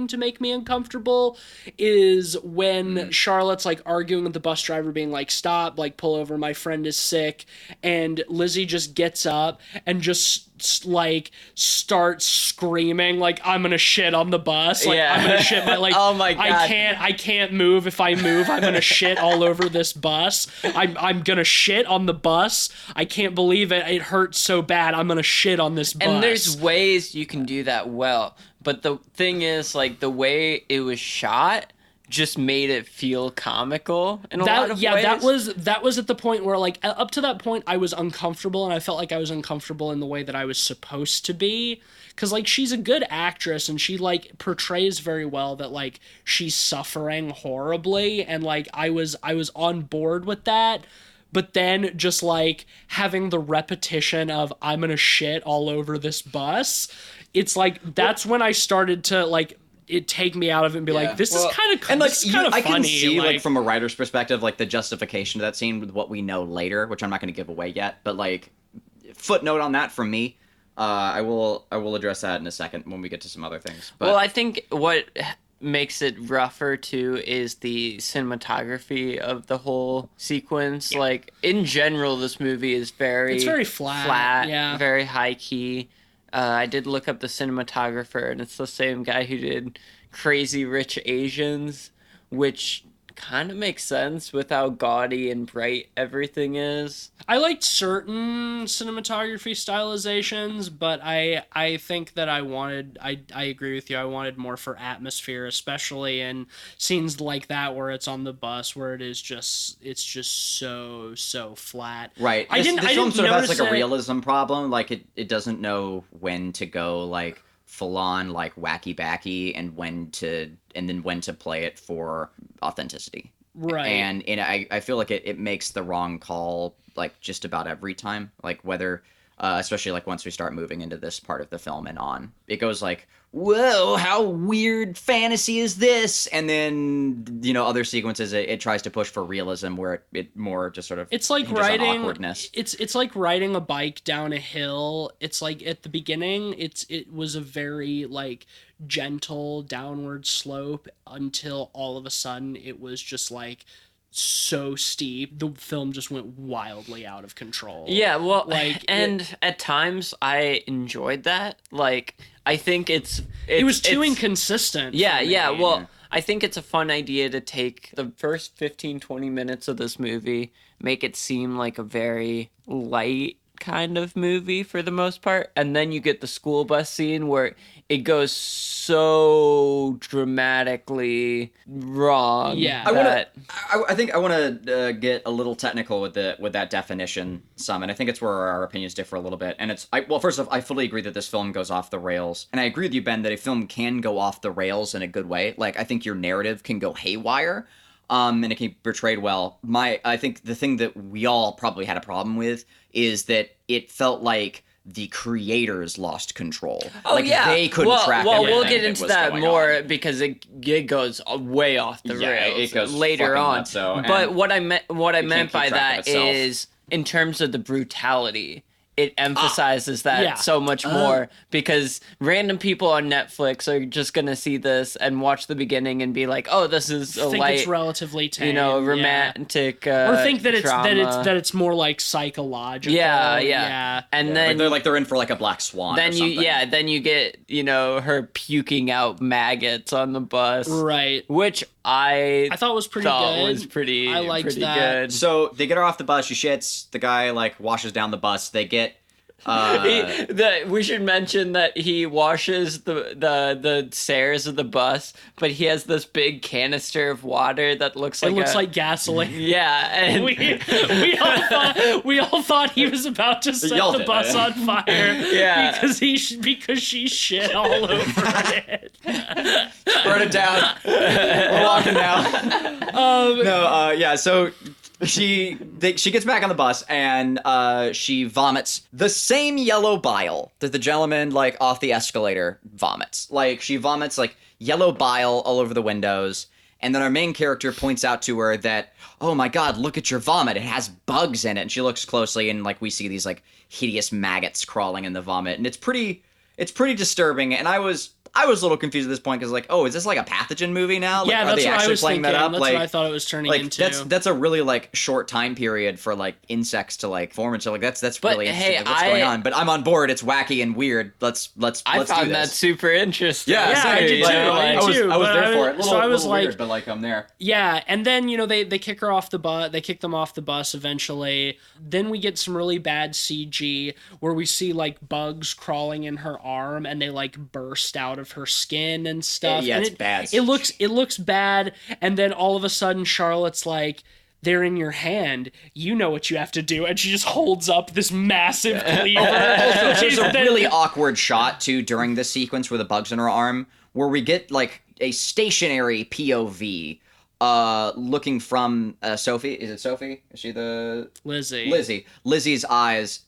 to make me uncomfortable is when Charlotte's like arguing with the bus driver, being like, stop, like pull over, my friend is sick, and Lizzie just gets up and just like starts screaming like, I'm gonna shit on the bus, like I'm gonna shit my, like, oh my God. I can't move. If I move, I'm gonna shit all over this bus. I'm gonna shit on the bus. I can't believe it hurts so bad. I'm gonna shit on this bus. And there's ways you can do that well, but the thing is, like, the way it was shot just made it feel comical in a lot of ways. That was at the point where, like, up to that point I was uncomfortable, and I felt like I was uncomfortable in the way that I was supposed to be, because, like, she's a good actress and she, like, portrays very well that, like, she's suffering horribly, and, like, I was on board with that. But then just, like, having the repetition of, I'm gonna shit all over this bus, it's like, that's when I started to, like, it take me out of it and be like, this is kind of, and like, I funny. can see, like, from a writer's perspective, like, the justification of that scene with what we know later, which I'm not going to give away yet, but, like, footnote on that from me. I will address that in a second when we get to some other things. But well, I think what makes it rougher too is the cinematography of the whole sequence. Like, in general, this movie is it's very flat, very high key. I did look up the cinematographer, and it's the same guy who did Crazy Rich Asians, which kind of makes sense with how gaudy and bright everything is. I liked certain cinematography stylizations, but I think that I agree with you. I wanted more for atmosphere, especially in scenes like that where it's on the bus, where it's just so flat. Right. This film sort of has like a realism problem. Like, it doesn't know when to go like full on like wacky backy and when to play it for authenticity. Right. And I feel like it makes the wrong call like just about every time. Like, whether especially like once we start moving into this part of the film and on, it goes like, whoa, how weird fantasy is this? And then, you know, other sequences it tries to push for realism where it more just sort of, it's like riding awkwardness. It's like riding a bike down a hill. It's like at the beginning it was a very like gentle downward slope until all of a sudden it was just like so steep. The film just went wildly out of control. Yeah, well, like, and at times I enjoyed that. Like, I think it was too inconsistent. Yeah. Well, I think it's a fun idea to take the first 15-20 minutes of this movie, make it seem like a very light kind of movie for the most part, and then you get the school bus scene where it goes so dramatically wrong. Yeah, I think I want to get a little technical with that definition some, and I think it's where our opinions differ a little bit. And first off, I fully agree that this film goes off the rails, and I agree with you, Ben, that a film can go off the rails in a good way. Like, I think your narrative can go haywire. And it can be portrayed well. I think the thing that we all probably had a problem with is that it felt like the creators lost control. Oh, like, yeah. They couldn't track Well, everything we'll get into that more on. Because it goes way off the rails it goes later on. Nutso, but what I meant by that is, in terms of the brutality, it emphasizes that so much more, because random people on Netflix are just gonna see this and watch the beginning and be like, "Oh, this is a light, it's relatively tame, romantic, or think that drama. it's more like psychological." Yeah. And then they're in for like a black swan. Then you get her puking out maggots on the bus, right? Which I thought was pretty good. I liked that. Good. So they get her off the bus. She shits. The guy like washes down the bus. They get We should mention that he washes the stairs of the bus, but he has this big canister of water that looks like gasoline. Yeah, and we all thought he was about to set the bus on fire. Yeah, because she shit all over it. Burn it down. We're walking now. Yeah. So she gets back on the bus and she vomits the same yellow bile that the gentleman like off the escalator vomits. Like she vomits like yellow bile all over the windows. And then our main character points out to her that, oh my God, look at your vomit. It has bugs in it. And she looks closely and like we see these like hideous maggots crawling in the vomit. And it's pretty disturbing. And I was a little confused at this point because like, oh, is this like a pathogen movie now? Like, yeah, are that's they what actually I was playing thinking. that up? That's like, what I thought it was turning into. That's a really like short time period for like insects to like form and stuff. Like that's really interesting. Like, what's going on? But I'm on board. It's wacky and weird. Let's do this. I found that super interesting. Yeah, I did too. I was there for it. I was like, weird, but like I'm there. Yeah, and then they kick her off the bus. They kick them off the bus eventually. Then we get some really bad CG where we see like bugs crawling in her arm and they like burst out of her skin and stuff. Yeah, and it's bad. It looks bad, and then all of a sudden Charlotte's like, they're in your hand. You know what you have to do. And she just holds up this massive cleaver. There's a really awkward shot, too, during this sequence with the bugs in her arm, where we get, like, a stationary POV looking from Sophie. Is it Sophie? Is she the... Lizzie. Lizzie's eyes,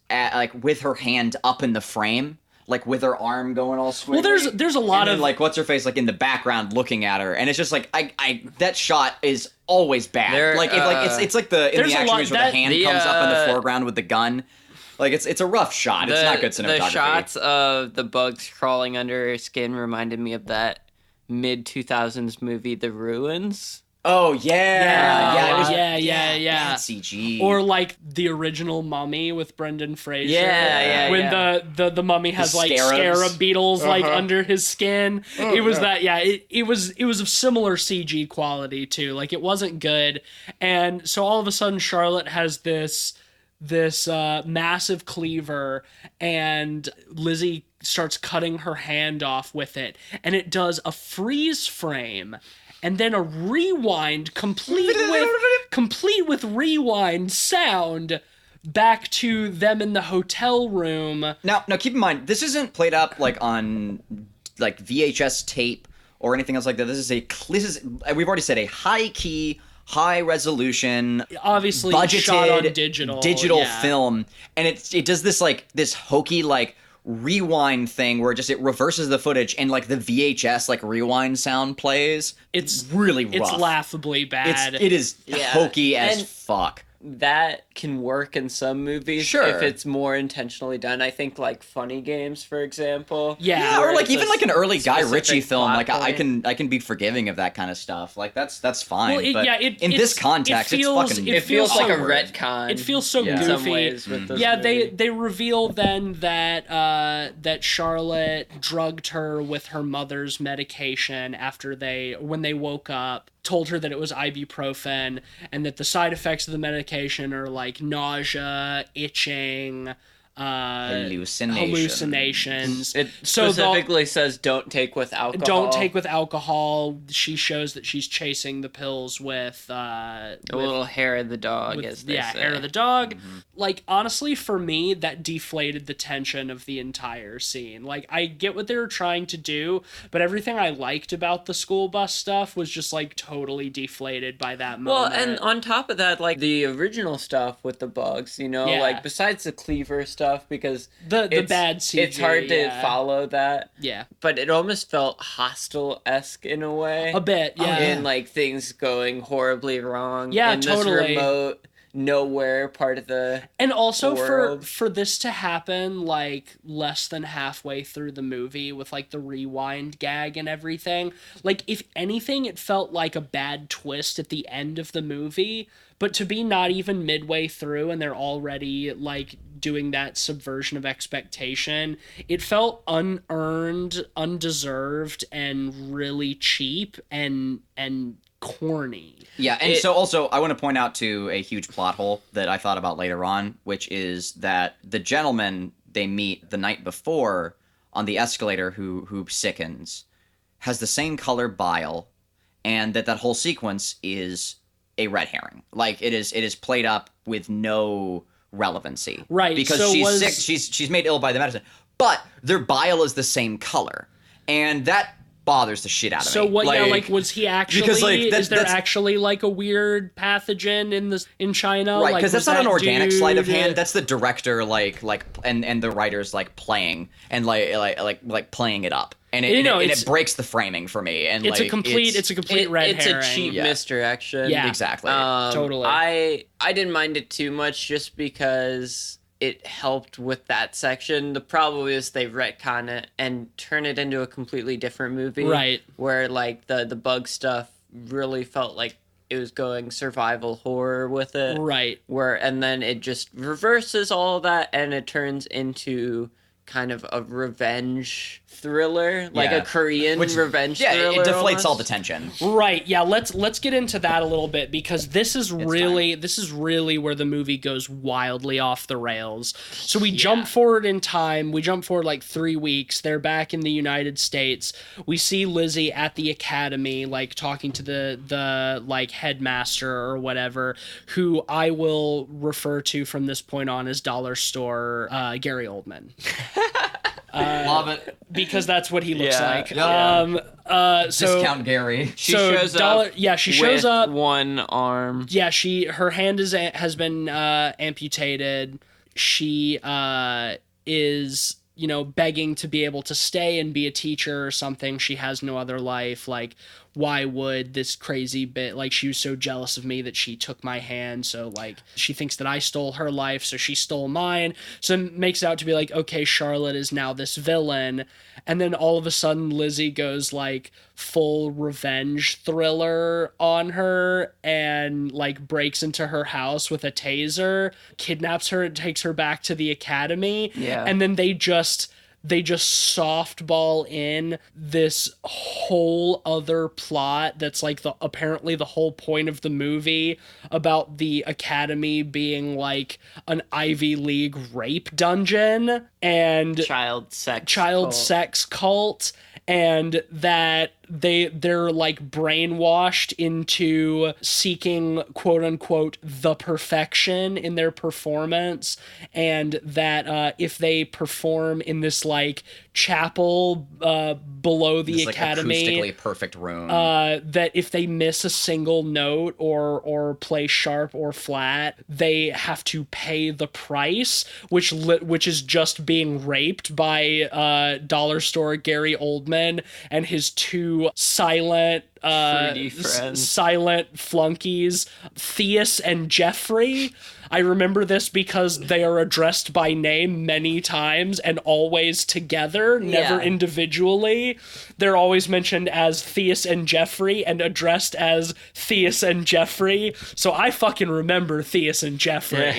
with her hand up in the frame. Like with her arm going all squiggly. Well, there's a lot of like what's her face like in the background looking at her, and it's just like I that shot is always bad. It's like the in the action movies where the hand comes up in the foreground with the gun. Like it's a rough shot. It's not good cinematography. The shots of the bugs crawling under her skin reminded me of that mid 2000s movie The Ruins. Oh yeah. Yeah. CG. Or like the original Mummy with Brendan Fraser. Yeah. When the mummy has like scarab beetles like under his skin. It was that. Yeah. It was of similar CG quality too. Like it wasn't good, and so all of a sudden Charlotte has this massive cleaver, and Lizzie starts cutting her hand off with it, and it does a freeze frame. And then a rewind, complete with rewind sound, back to them in the hotel room. Now keep in mind, this isn't played up like on like VHS tape or anything else like that. This is we've already said a high key, high resolution, obviously budgeted shot on digital film, and it does this hokey like rewind thing where it reverses the footage and like the VHS like rewind sound plays. It's really rough. It's laughably bad. It is hokey as fuck. That can work in some movies if it's more intentionally done. I think like Funny Games, for example. Yeah, or like even like an early Guy Ritchie film. Like I can be forgiving of that kind of stuff. Like that's fine. Well, but in this context, it feels like a retcon. It feels so goofy. In some ways with this movie. They reveal then that Charlotte drugged her with her mother's medication when they woke up. Told her that it was ibuprofen and that the side effects of the medication are like nausea, itching, hallucinations. It specifically says don't take with alcohol. Don't take with alcohol. She shows that she's chasing the pills with a little hair of the dog, as they say. Hair of the dog. Mm-hmm. Like, honestly, for me, that deflated the tension of the entire scene. Like, I get what they were trying to do, but everything I liked about the school bus stuff was just, like, totally deflated by that moment. Well, and on top of that, like, the original stuff with the bugs, like, besides the cleaver stuff, because the bad CG, it's hard to follow that. Yeah. But it almost felt Hostel-esque in a way. A bit, yeah. And, like, things going horribly wrong. Yeah, in totally. This remote nowhere part of the and also world. for this to happen like less than halfway through the movie with like the rewind gag and everything, like if anything it felt like a bad twist at the end of the movie, but to be not even midway through and they're already like doing that subversion of expectation, it felt unearned, undeserved, and really cheap and corny. Yeah, and so also I want to point out to a huge plot hole that I thought about later on, which is that the gentleman they meet the night before on the escalator who sickens has the same color bile, and that whole sequence is a red herring. Like it is played up with no relevancy. Right. Because so she's sick, she's made ill by the medicine. But their bile is the same color. And that bothers the shit out of me. So what? Was he actually? Because, is there actually like a weird pathogen in China? Right, because that's not an organic sleight of hand. dude- That's the director and the writers playing and like playing it up, and it breaks the framing for me. And It's a complete red it's herring. a cheap misdirection. Yeah. exactly. Totally. I didn't mind it too much just because it helped with that section. The problem is they retcon it and turn it into a completely different movie. Right. Where like the bug stuff really felt like it was going survival horror with it. Right. And then it just reverses all of that and it turns into kind of a revenge thriller, like a Korean revenge thriller. Yeah, it deflates almost. all the tension. Right. Yeah. Let's get into that a little bit, because this is really where the movie goes wildly off the rails. So we jump forward in time. We jump forward like 3 weeks. They're back in the United States. We see Lizzie at the academy, like talking to the like headmaster or whatever, who I will refer to from this point on as Dollar Store Gary Oldman. Love it. Because that's what he looks like. Yep. So Discount Gary. She shows up. Yeah, she shows with up. one arm. Yeah, her hand has been amputated. She is, begging to be able to stay and be a teacher or something. She has no other life. Like, why would this crazy bit, like, she was so jealous of me that she took my hand. So, like, she thinks that I stole her life, so she stole mine. So it makes it out to be like, okay, Charlotte is now this villain. And then all of a sudden Lizzie goes like full revenge thriller on her and like breaks into her house with a taser, kidnaps her and takes her back to the academy. Yeah. And then they just softball in this whole other plot that's like apparently the whole point of the movie, about the academy being like an Ivy League rape dungeon and Child sex cult, and that they're like brainwashed into seeking quote unquote the perfection in their performance, and that if they perform in this like chapel below the This, academy, acoustically perfect room, that if they miss a single note or play sharp or flat, they have to pay the price, which is just being raped by Dollar Store Gary Oldman and his two silent flunkies, Theus and Jeffrey. I remember this because they are addressed by name many times and always together, never individually. They're always mentioned as Theus and Jeffrey and addressed as Theus and Jeffrey. So I fucking remember Theus and Jeffrey.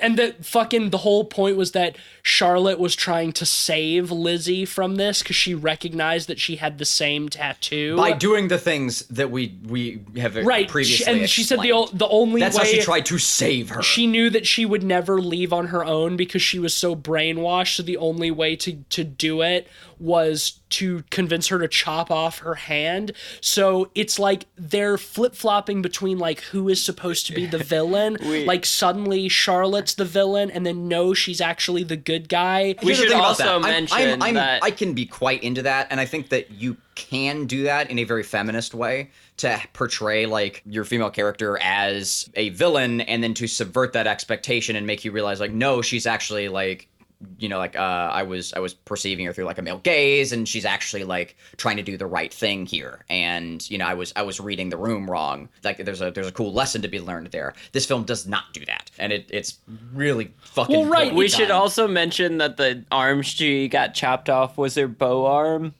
And the whole point was that Charlotte was trying to save Lizzie from this because she recognized that she had the same tattoo. by doing the things that we have previously and she said explained. the only That's way how she tried to save her. she knew that she would never leave on her own because she was so brainwashed, so the only way to do it was to convince her to chop off her hand. So it's like they're flip-flopping between like who is supposed to be the villain. Like suddenly Charlotte's the villain, and then no, she's actually the good guy. We Here's the should thing about also that. mention that I can be quite into that, and I think that you can do that in a very feminist way, to portray like your female character as a villain and then to subvert that expectation and make you realize like, no, she's actually like, I was perceiving her through like a male gaze, and she's actually like trying to do the right thing here, and I was reading the room wrong. Like there's a cool lesson to be learned there. This film does not do that, and it's really fucking Well, right, we done. should also mention that the arm she got chopped off was her bow arm.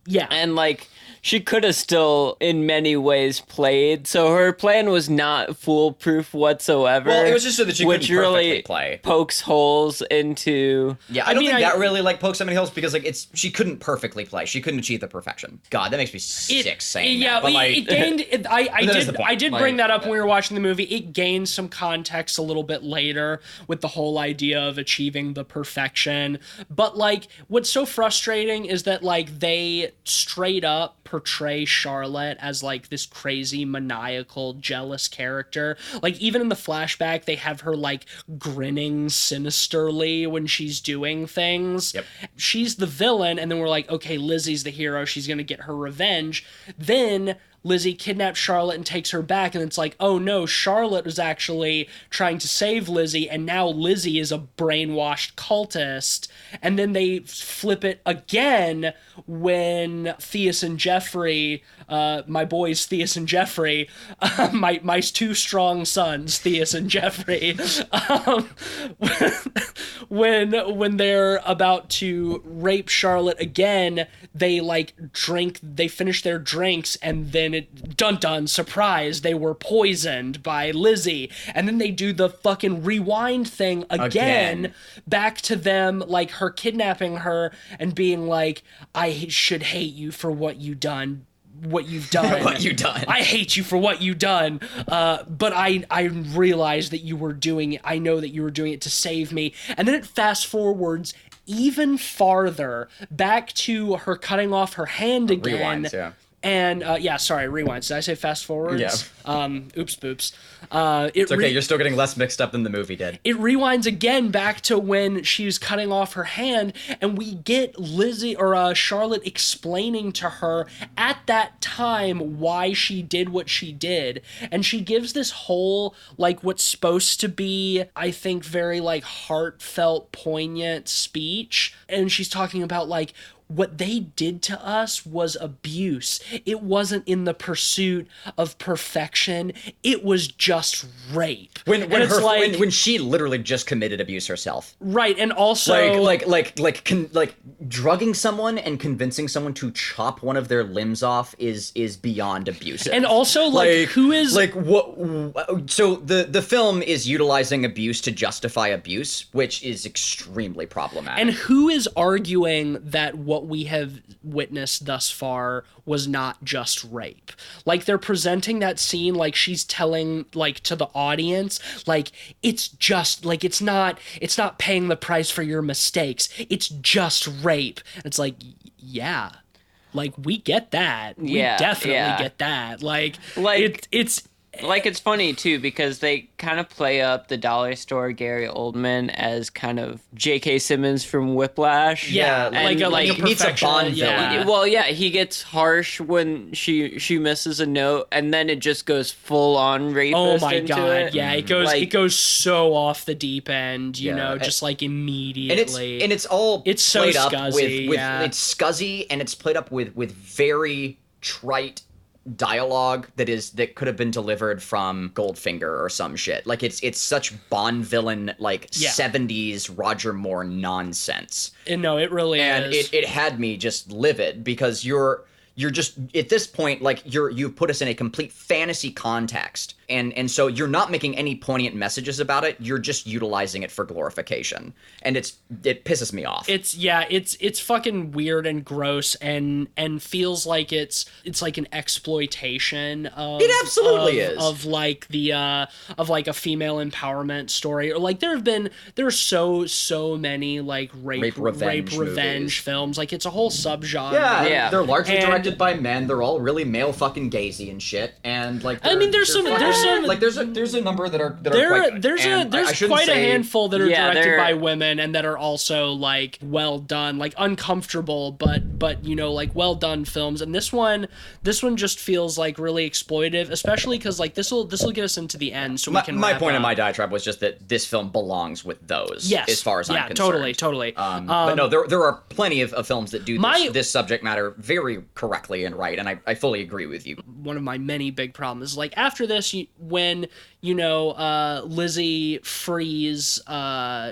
Yeah. And like she could have still in many ways played. So her plan was not foolproof whatsoever. Well, it was just so that she couldn't perfectly really play. Pokes holes into. Yeah, I don't think that really like pokes so many holes because like she couldn't perfectly play. She couldn't achieve the perfection. God, that makes me sick saying that. But like, I did bring that up when we were watching the movie. It gained some context a little bit later with the whole idea of achieving the perfection. But like, what's so frustrating is that like they straight up portray Charlotte as like this crazy maniacal jealous character. Like even in the flashback they have her like grinning sinisterly when she's doing things. Yep. She's the villain, and then we're like, okay, Lizzie's the hero, she's gonna get her revenge. Then Lizzie kidnaps Charlotte and takes her back, and it's like, oh no, Charlotte was actually trying to save Lizzie, and now Lizzie is a brainwashed cultist. And then they flip it again when Theus and Jeffrey, my boys Theus and Jeffrey, my two strong sons, Theus and Jeffrey, when they're about to rape Charlotte again, they they finish their drinks, and then dun surprise, they were poisoned by Lizzie. And then they do the fucking rewind thing again. Back to them, like her kidnapping her and being like, I should hate you for what you've done. What you've done. I hate you for what you've done. But I realized that you were doing it. I know that you were doing it to save me. And then it fast forwards even farther back to her cutting off her hand again. Rewinds, yeah. And rewinds. Did I say fast forwards? Yeah. Oops, boops. It's okay. You're still getting less mixed up than the movie did. It rewinds again back to when she's cutting off her hand, and we get Lizzie or Charlotte explaining to her at that time why she did what she did, and she gives this whole like what's supposed to be, I think, very like heartfelt, poignant speech, and she's talking about like, what they did to us was abuse. It wasn't in the pursuit of perfection. It was just rape. When she literally just committed abuse herself. Right, and also like drugging someone and convincing someone to chop one of their limbs off is beyond abusive. And also who is like what? So the film is utilizing abuse to justify abuse, which is extremely problematic. And who is arguing that what we have witnessed thus far was not just rape? Like they're presenting that scene like she's telling like to the audience like it's just like it's not paying the price for your mistakes. It's just rape. It's like, yeah. Like we get that. We definitely get that. Like it's like, it's funny, too, because they kind of play up the dollar store Gary Oldman as kind of J.K. Simmons from Whiplash. Yeah, and like he meets a Bond villain. Well, yeah, he gets harsh when she misses a note, and then it just goes full-on rapist. Oh my into god, it. yeah, it goes so off the deep end, you know, just like immediately. And it's so played up scuzzy, with it's scuzzy, and it's played up with very trite dialogue that could have been delivered from Goldfinger or some shit. Like it's such Bond villain 70s Roger Moore nonsense. And no, it really is. And it had me just livid because you're just at this point like you've put us in a complete fantasy context. And so you're not making any poignant messages about it. You're just utilizing it for glorification. And it pisses me off. It's fucking weird and gross and feels like it's like an exploitation of it absolutely is of like the of like a female empowerment story. Or like there are so many like rape revenge films. Like it's a whole subgenre. Yeah. They're largely directed by men. They're all really male fucking gazy and shit. And like there's a number that are there's quite a handful that are directed by women and that are also like well done, like uncomfortable but you know like well done films. And this one just feels like really exploitive, especially because like this will get us into the end, so we can. My point in my diatribe was just that this film belongs with those. Yes, as far as I'm concerned. Totally. But no, there are plenty of films that do this subject matter very correctly and right, and I fully agree with you. One of my many big problems is like after this, when you know Lizzie frees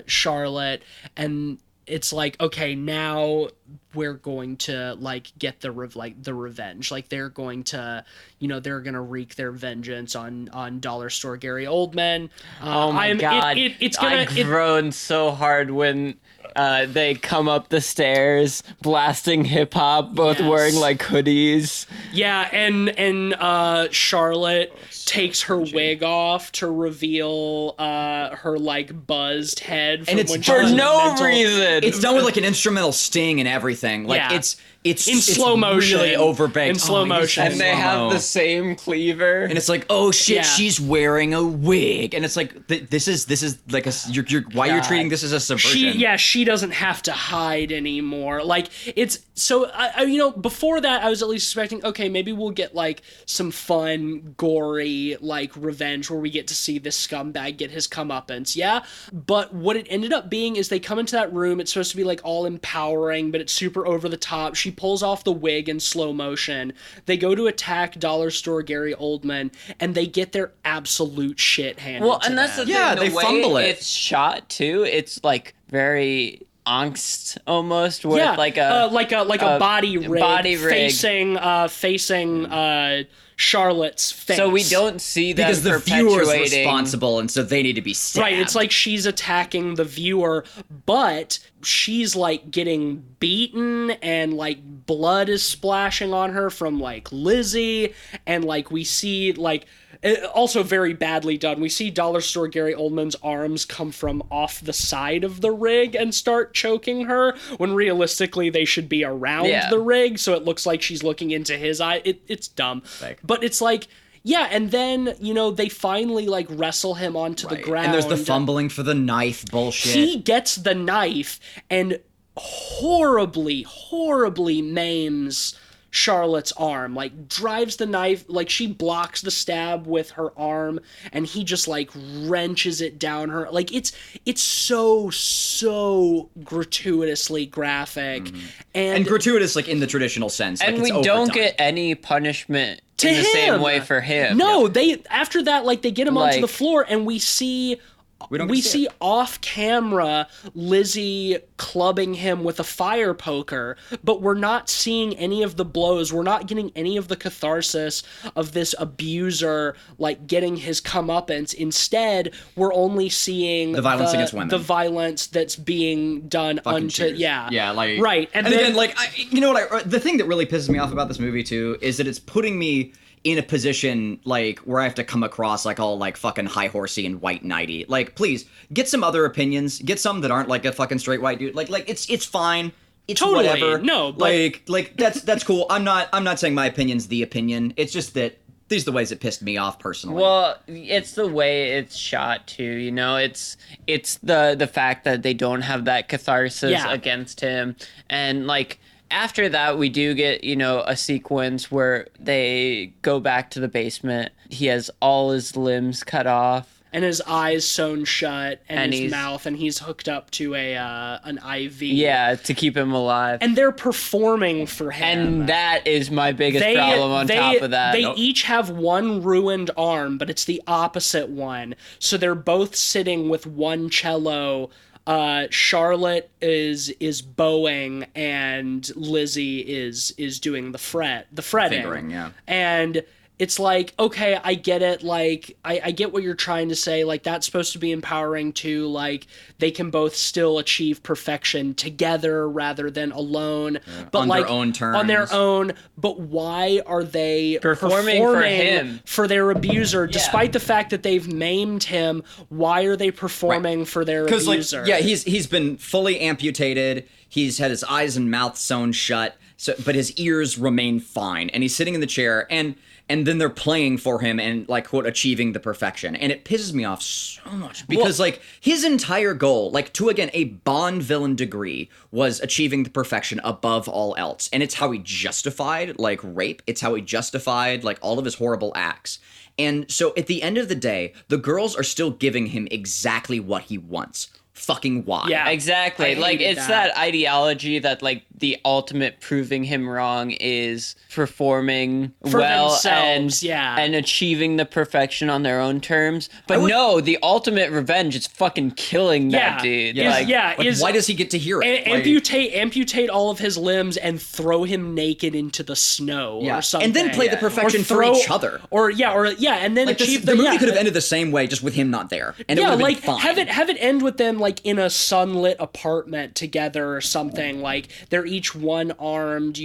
Charlotte, and it's like, okay, now we're going to like get the revenge. Like they're going to, they're going to wreak their vengeance on Dollar Store Gary Oldman. Oh my God. I groaned so hard when they come up the stairs blasting hip hop, both wearing like hoodies. Yeah, and Charlotte takes her wig off to reveal her like buzzed head, and it's for no reason. It's done with like an instrumental sting and everything. Like it's in slow motion, really overbaked in slow motion, and they have the same cleaver. And it's like, oh shit, she's wearing a wig, and it's like this is like you're you're treating this as a subversion. She doesn't have to hide anymore. Like it's so before that I was at least expecting, okay, maybe we'll get like some fun, gory like revenge where we get to see this scumbag get his comeuppance. Yeah, but what it ended up being is they come into that room. It's supposed to be like all empowering, but it's super over the top. She pulls off the wig in slow motion. They go to attack Dollar Store Gary Oldman, and they get their absolute shit handed to them. That's the thing. Yeah, they fumble it. It's shot too. It's like very angst almost, with like a body rig facing Charlotte's face. So we don't see them because the viewer's responsible, and so they need to be stabbed. Right, it's like she's attacking the viewer, but she's like getting beaten, and like blood is splashing on her from like Lizzie, and like we see like also very badly done. We see Dollar Store Gary Oldman's arms come from off the side of the rig and start choking her, when realistically they should be around the rig, so it looks like she's looking into his eye. It's dumb. But it's like, yeah, and then, they finally, like, wrestle him onto the ground. And there's the fumbling for the knife bullshit. He gets the knife and horribly, horribly maims Charlotte's arm, like drives the knife, like she blocks the stab with her arm, and he just like wrenches it down her. Like it's so gratuitously graphic, and gratuitous like in the traditional sense. And like, we don't get any punishment to in him. The same way for him. No, they after that like they get him onto the floor, and we see off camera Lizzie clubbing him with a fire poker, but we're not seeing any of the blows. We're not getting any of the catharsis of this abuser like getting his comeuppance. Instead, we're only seeing the violence against women, the violence that's being done unto like right. And then like the thing that really pisses me off about this movie too is that it's putting me in a position like where I have to come across like all like fucking high horsey and white knighty. Like, please get some other opinions. Get some that aren't like a fucking straight white dude. Like it's fine. It's totally whatever. No, but like that's cool. I'm not saying my opinion's the opinion. It's just that these are the ways it pissed me off personally. Well, it's the way it's shot too. It's the fact that they don't have that catharsis against him, and like. After that, we do get, a sequence where they go back to the basement. He has all his limbs cut off. And his eyes sewn shut, and his mouth, and he's hooked up to an IV. Yeah, to keep him alive. And they're performing for him. And that is my biggest problem on top of that. They each have one ruined arm, but it's the opposite one. So they're both sitting with one cello. Charlotte is bowing, and Lizzie is doing the fretting. Fingering, yeah. And it's like, okay, I get it. Like, I get what you're trying to say. Like, that's supposed to be empowering too. Like, they can both still achieve perfection together rather than alone. Yeah. But on like, their own terms. On their own. But why are they performing for him? For their abuser? Despite the fact that they've maimed him, why are they performing for their abuser? Like, he's been fully amputated. He's had his eyes and mouth sewn shut. But his ears remain fine. And he's sitting in the chair, and then they're playing for him and, like, quote, achieving the perfection. And it pisses me off so much because, like, his entire goal, like, to, again, a Bond villain degree, was achieving the perfection above all else. And it's how he justified, like, rape. It's how he justified, like, all of his horrible acts. And so at the end of the day, the girls are still giving him exactly what he wants. Fucking why? Yeah, exactly. Like, it's that ideology that, like, the ultimate proving him wrong is performing For well themselves, and achieving the perfection on their own terms. But no, the ultimate revenge is fucking killing that dude. Why does he get to hear it? Amputate all of his limbs and throw him naked into the snow or something. And then play the perfection for each other. And then achieve the movie could have ended the same way, just with him not there. And it would have been fine. Have it end with them like in a sunlit apartment together or something. Like they're each one armed,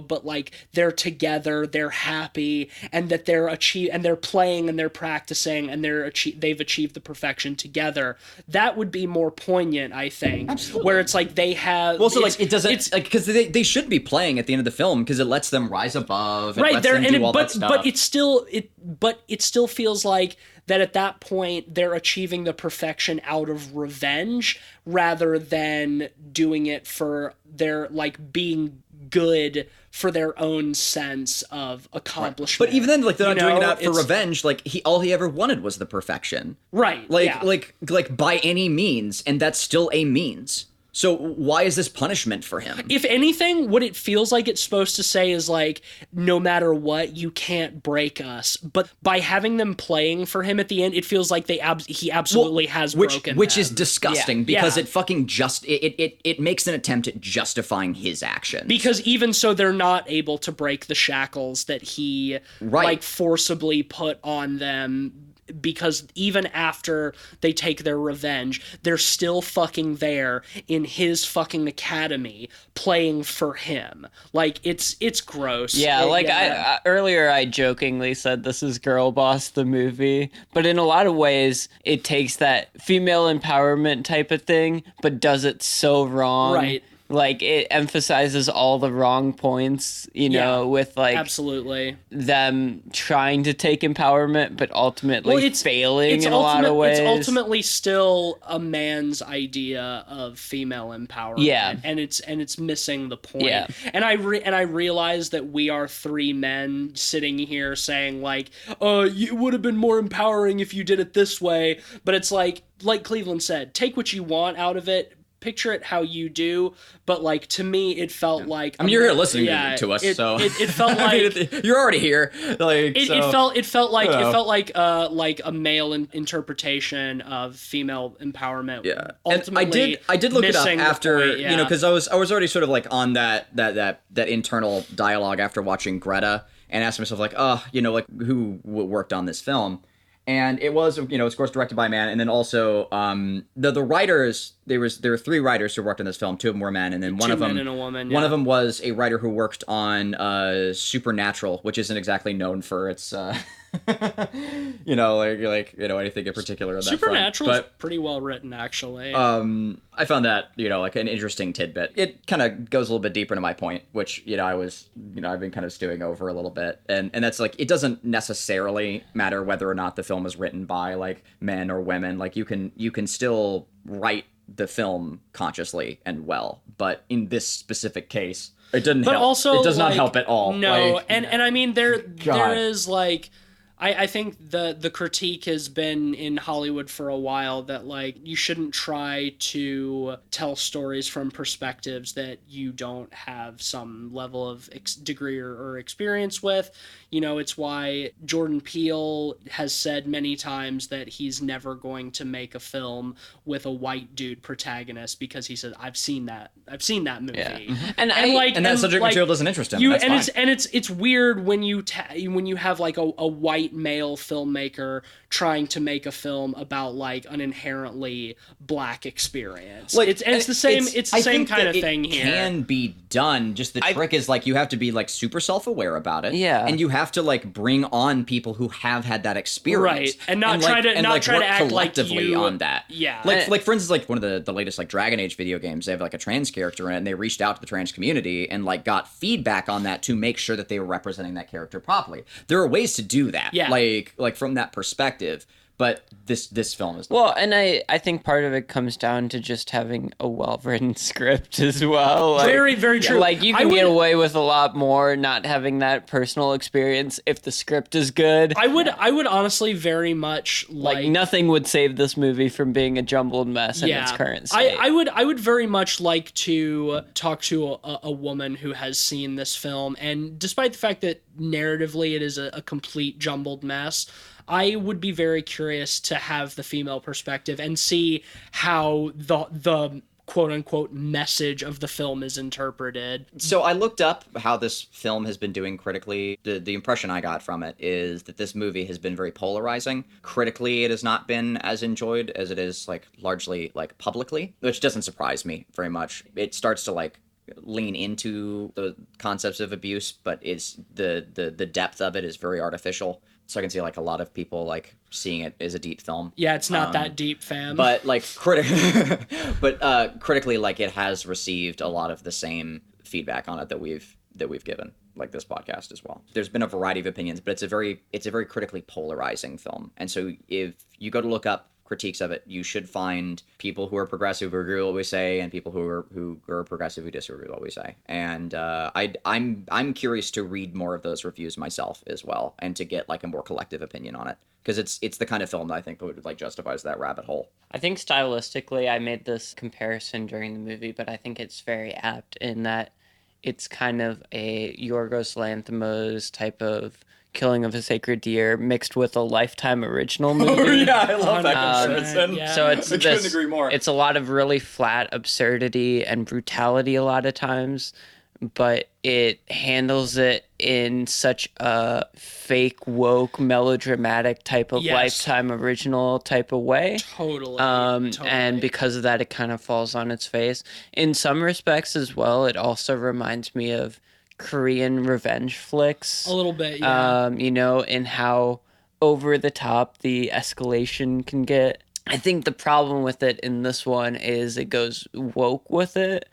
but like they're together, they're happy, and that they're playing and they're practicing and they've achieved the perfection together. That would be more poignant, I think. Absolutely. Where it's like they have. Well, so like it doesn't. It's like because they should be playing at the end of the film because it lets them rise above. Right there, that stuff. but it still feels like that at that point they're achieving the perfection out of revenge rather than doing it for their like being good for their own sense of accomplishment. But even then, like they're not doing it out for revenge. Like all he ever wanted was the perfection. Right. Like by any means, and that's still a means. So why is this punishment for him? If anything, what it feels like it's supposed to say is like, no matter what, you can't break us. But by having them playing for him at the end, it feels like he absolutely has broken which them. is disgusting because it fucking it makes an attempt at justifying his actions. Because even so, they're not able to break the shackles that he like forcibly put on them. Because even after they take their revenge, they're still fucking there in his fucking academy playing for him. Like it's gross. Yeah, I earlier I jokingly said this is Girl Boss the movie, but in a lot of ways it takes that female empowerment type of thing, but does it so wrong. Right. Like it emphasizes all the wrong points, with like absolutely them trying to take empowerment, but ultimately failing in a lot of ways. It's ultimately still a man's idea of female empowerment, and it's missing the point. Yeah. And I realize that we are three men sitting here saying like, it would have been more empowering if you did it this way. But it's like Cleveland said, take what you want out of it. Picture it how you do, but like to me, it felt like you're here listening to us, so it felt like you're already here. Like it felt like a male interpretation of female empowerment. Yeah, ultimately, and I did look it up missing after the point, because I was already sort of like on that internal dialogue after watching Greta and asked myself like, like who worked on this film. And it was, of course, directed by a man, and then also the writers. There were three writers who worked on this film. Two of them were men, and then one of them, and a woman. One of them was a writer who worked on Supernatural, which isn't exactly known for its, anything in particular. On that Supernatural is pretty well written, actually. I found that like an interesting tidbit. It kind of goes a little bit deeper into my point, which I've been kind of stewing over a little bit, and that's like it doesn't necessarily matter whether or not the film is written by like men or women. Like you can still write the film consciously and well, but in this specific case, it doesn't help. Also, it does not help at all. No, and I mean there is like. I think the critique has been in Hollywood for a while that like you shouldn't try to tell stories from perspectives that you don't have some level of degree or experience with. It's why Jordan Peele has said many times that he's never going to make a film with a white dude protagonist because he said I've seen that movie. Yeah. And that subject material doesn't interest him. It's weird when you have like a white male filmmaker trying to make a film about like an inherently black experience. Like it's the same kind of thing here. It can be done. Just the trick is like you have to be like super self-aware about it. Yeah. And you have to like bring on people who have had that experience. Right. And not try to act collectively like on that. Yeah. Like for instance, like one of the latest like Dragon Age video games, they have like a trans character in it, and they reached out to the trans community and like got feedback on that to make sure that they were representing that character properly. There are ways to do that. Yeah. Like from that perspective. But this film is not. Well, and I think part of it comes down to just having a well-written script as well. Like, Very, very true. Like, you can get away with a lot more not having that personal experience if the script is good. I would honestly very much Like, nothing would save this movie from being a jumbled mess in its current state. I would very much like to talk to a woman who has seen this film, and despite the fact that narratively it is a complete jumbled mess, I would be very curious to have the female perspective and see how the quote-unquote message of the film is interpreted. So I looked up how this film has been doing critically. The impression I got from it is that this movie has been very polarizing. Critically, it has not been as enjoyed as it is, like, largely, like, publicly, which doesn't surprise me very much. It starts to, like, lean into the concepts of abuse, but it's the depth of it is very artificial. So I can see, like, a lot of people, like, seeing it as a deep film. Yeah, it's not that deep, fam. But, like, critically, like, it has received a lot of the same feedback on it that we've given, like this podcast as well. There's been a variety of opinions, but it's a very critically polarizing film. And so if you go to look up critiques of it, you should find people who are progressive who agree with what we say, and people who are progressive who disagree with what we say. And I'm curious to read more of those reviews myself as well, and to get, like, a more collective opinion on it, because it's the kind of film that I think would, like, justifies that rabbit hole. I think stylistically, I made this comparison during the movie, but I think it's very apt in that it's kind of a Yorgos Lanthimos type of Killing of a Sacred Deer mixed with a Lifetime original movie. Oh, yeah, I love that comparison. Yeah. So it's I couldn't agree more. It's a lot of really flat absurdity and brutality a lot of times, but it handles it in such a fake, woke, melodramatic type of Lifetime original type of way. Totally. And because of that, it kind of falls on its face. In some respects as well, it also reminds me of Korean revenge flicks. A little bit, yeah. And how over the top the escalation can get. I think the problem with it in this one is it goes woke with it.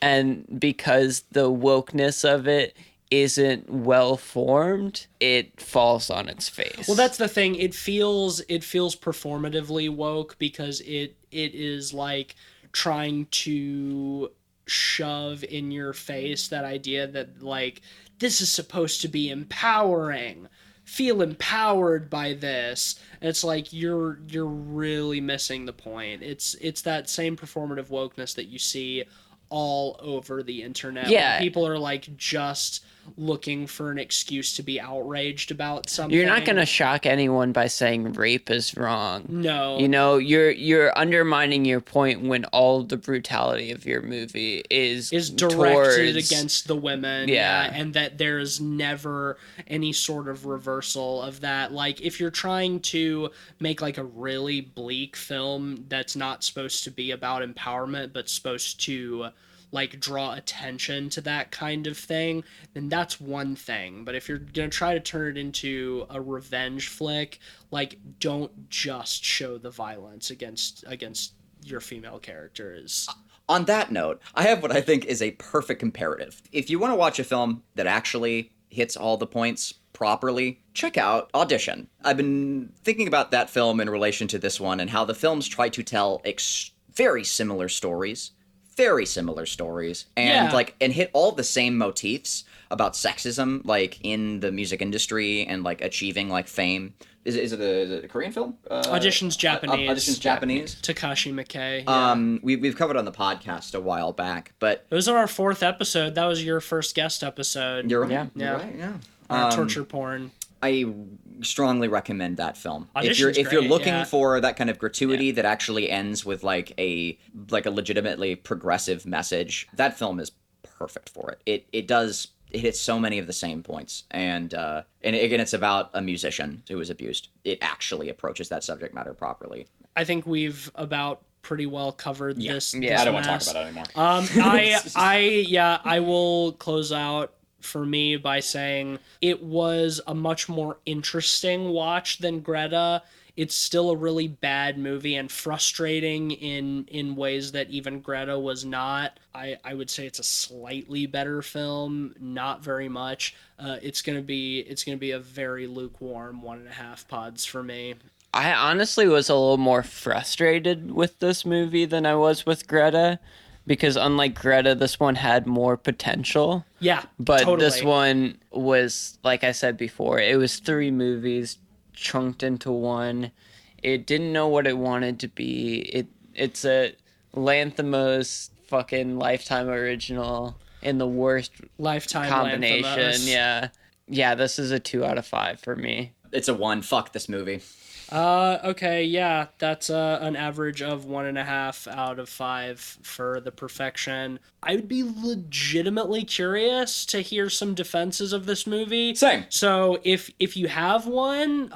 And because the wokeness of it isn't well formed, it falls on its face. Well, that's the thing. It feels performatively woke because it is like trying to shove in your face that idea that, like, this is supposed to be empowering. Feel empowered by this. And it's like you're really missing the point. It's that same performative wokeness that you see all over the internet. Yeah. When people are, like, just looking for an excuse to be outraged about something. You're not going to shock anyone by saying rape is wrong. No. You're undermining your point when all the brutality of your movie is directed against the women. Yeah. And that there's never any sort of reversal of that. Like, if you're trying to make, like, a really bleak film that's not supposed to be about empowerment but supposed to, like, draw attention to that kind of thing, then that's one thing. But if you're gonna try to turn it into a revenge flick, like, don't just show the violence against your female characters. On that note, I have what I think is a perfect comparative. If you want to watch a film that actually hits all the points properly, check out Audition. I've been thinking about that film in relation to this one, and how the films try to tell very similar stories, and hit all the same motifs about sexism, like, in the music industry, and, like, achieving, like, fame. Is it a Korean film? Audition's Japanese. Audition's Japanese. Takashi Miike. Yeah. We've covered on the podcast a while back, but It was on our 4th episode. That was your first guest episode. you're right. Yeah. You're right, Our torture porn. I strongly recommend that film. Audition's If you're great, looking yeah. for that kind of gratuity that actually ends with, like, a legitimately progressive message, that film is perfect for it. It hits so many of the same points, and again, it's about a musician who was abused. It actually approaches that subject matter properly. I think we've about pretty well covered this. I don't want to talk mess. about it anymore. I will close out for me by saying it was a much more interesting watch than Greta. It's still a really bad movie and frustrating in ways that even Greta was not. I would say it's a slightly better film, not very much. It's gonna be a very lukewarm 1.5 pods for me. I honestly was a little more frustrated with this movie than I was with Greta, because unlike Greta, this one had more potential. Yeah, But totally. this one was, like I said before, it was 3 movies chunked into one. It didn't know what it wanted to be. It's a Lanthimos fucking Lifetime original in the worst Lifetime combination. Lanthimos. Yeah, this is a 2 out of 5 for me. It's a 1. Fuck this movie. Okay, yeah, that's an average of 1.5 out of 5 for The Perfection. I would be legitimately curious to hear some defenses of this movie. Same. So if you have one,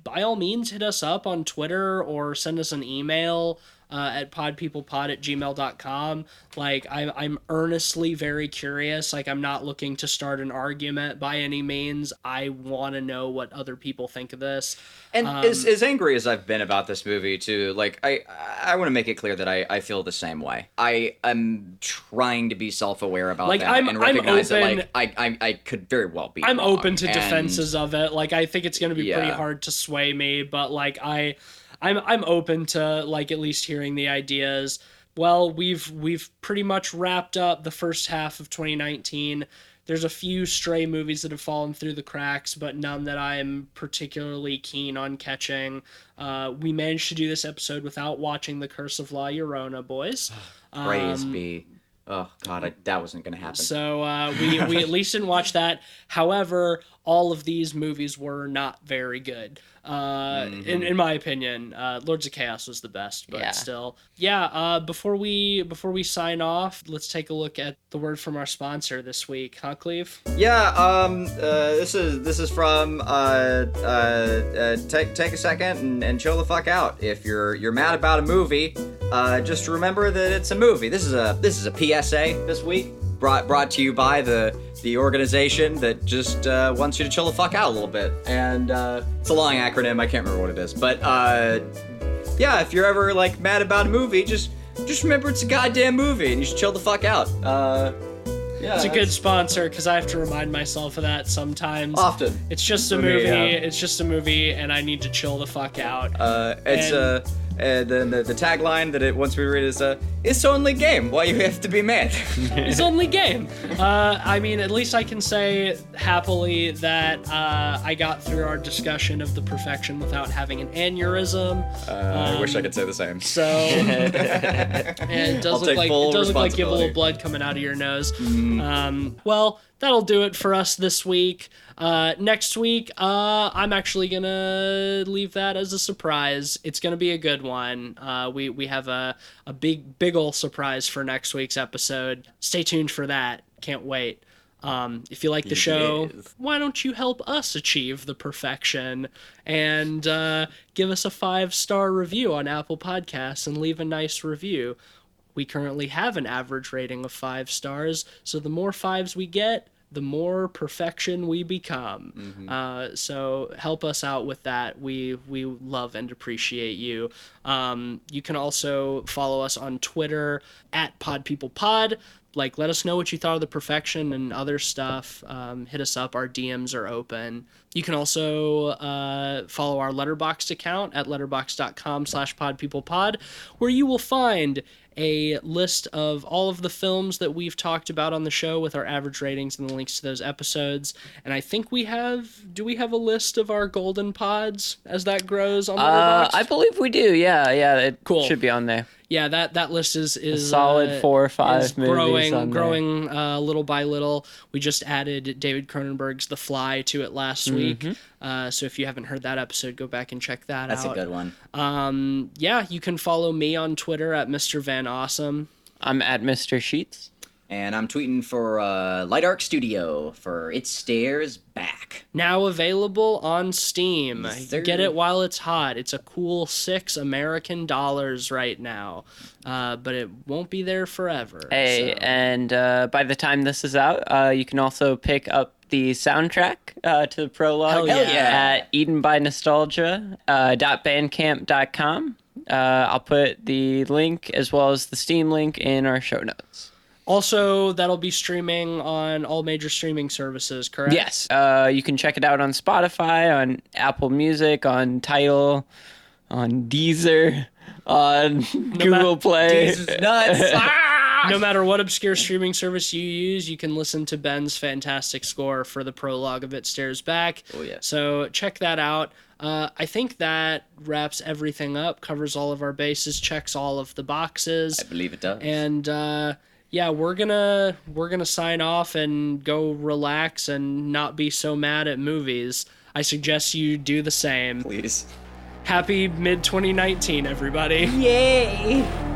by all means hit us up on Twitter or send us an email at podpeoplepod@gmail.com. Like, I'm earnestly very curious. Like, I'm not looking to start an argument by any means. I want to know what other people think of this. And as angry as I've been about this movie, too, like, I want to make it clear that I feel the same way. I am trying to be self-aware about like, that and recognize that, like, I could very well be I'm wrong. open to defenses of it. Like, I think it's going to be pretty Yeah. hard to sway me, but, like, I'm open to, like, at least hearing the ideas. Well, we've pretty much wrapped up the first half of 2019. There's a few stray movies that have fallen through the cracks, but none that I'm particularly keen on catching. We managed to do this episode without watching The Curse of La Llorona, boys. Praise be. Oh, God, that wasn't going to happen. So we at least didn't watch that. However, all of these movies were not very good. In my opinion, Lords of Chaos was the best, but Yeah. still. Yeah, before we sign off, let's take a look at the word from our sponsor this week, huh, Cleve? Yeah, this is from take a second and chill the fuck out. If you're mad about a movie, just remember that it's a movie. This is a PSA this week, brought to you by the organization that just wants you to chill the fuck out a little bit. And it's a long acronym, I can't remember what it is, but yeah, if you're ever like mad about a movie, just remember it's a goddamn movie and you should chill the fuck out. Yeah, It's a good sponsor because I have to remind myself of that sometimes. Often. It's just a For me, movie. yeah. It's just a movie, and I need to chill the fuck out. And then the tagline that it wants me to read is it's only game. Why you have to be mad? It's only game. I mean, at least I can say happily that I got through our discussion of The Perfection without having an aneurysm. I wish I could say the same. So and it does I'll look take like full you have a responsibility. little blood coming out of your nose. Well, that'll do it for us this week. Next week, I'm actually gonna leave that as a surprise. It's gonna be a good one. We have a big ol' surprise for next week's episode. Stay tuned for that. Can't wait. If you like the show, Yes. why don't you help us achieve the perfection and give us a 5-star review on Apple Podcasts and leave a nice review. We currently have an average rating of 5 stars, so the more 5s we get, the more perfection we become. So help us out with that. We love and appreciate you. You can also follow us on Twitter at PodPeoplePod. Like, let us know what you thought of The Perfection and other stuff. Hit us up. Our DMs are open. You can also follow our Letterboxd account at letterboxd.com/podpeoplepod, where you will find a list of all of the films that we've talked about on the show with our average ratings and the links to those episodes. And I think do we have a list of our golden pods as that grows on Letterboxd? I believe we do. Yeah, it Cool. should be on there. Yeah, that list is solid 4 or 5 is movies on there. growing little by little. We just added David Cronenberg's The Fly to it last week. So if you haven't heard that episode, go back and check that That's out. a good one. Yeah, you can follow me on Twitter at Mr. Van Awesome. I'm at Mr. Sheets. And I'm tweeting for Light Arc Studio for It Stares Back. Now available on Steam. sir. Get it while it's hot. It's a cool $6 American right now, but it won't be there forever. Hey, so. and by the time this is out, you can also pick up the soundtrack to the prologue Hell yeah. at edenbynostalgia.bandcamp.com. I'll put the link as well as the Steam link in our show notes. Also, that'll be streaming on all major streaming services, correct? Yes. You can check it out on Spotify, on Apple Music, on Tidal, on Deezer, on Google Play. Jesus nuts. No matter what obscure streaming service you use, you can listen to Ben's fantastic score for the prologue of It Stares Back. Oh, yeah. So check that out. I think that wraps everything up, covers all of our bases, checks all of the boxes. I believe it does. And yeah, we're gonna sign off and go relax and not be so mad at movies. I suggest you do the same. Please. Happy mid 2019, everybody. Yay!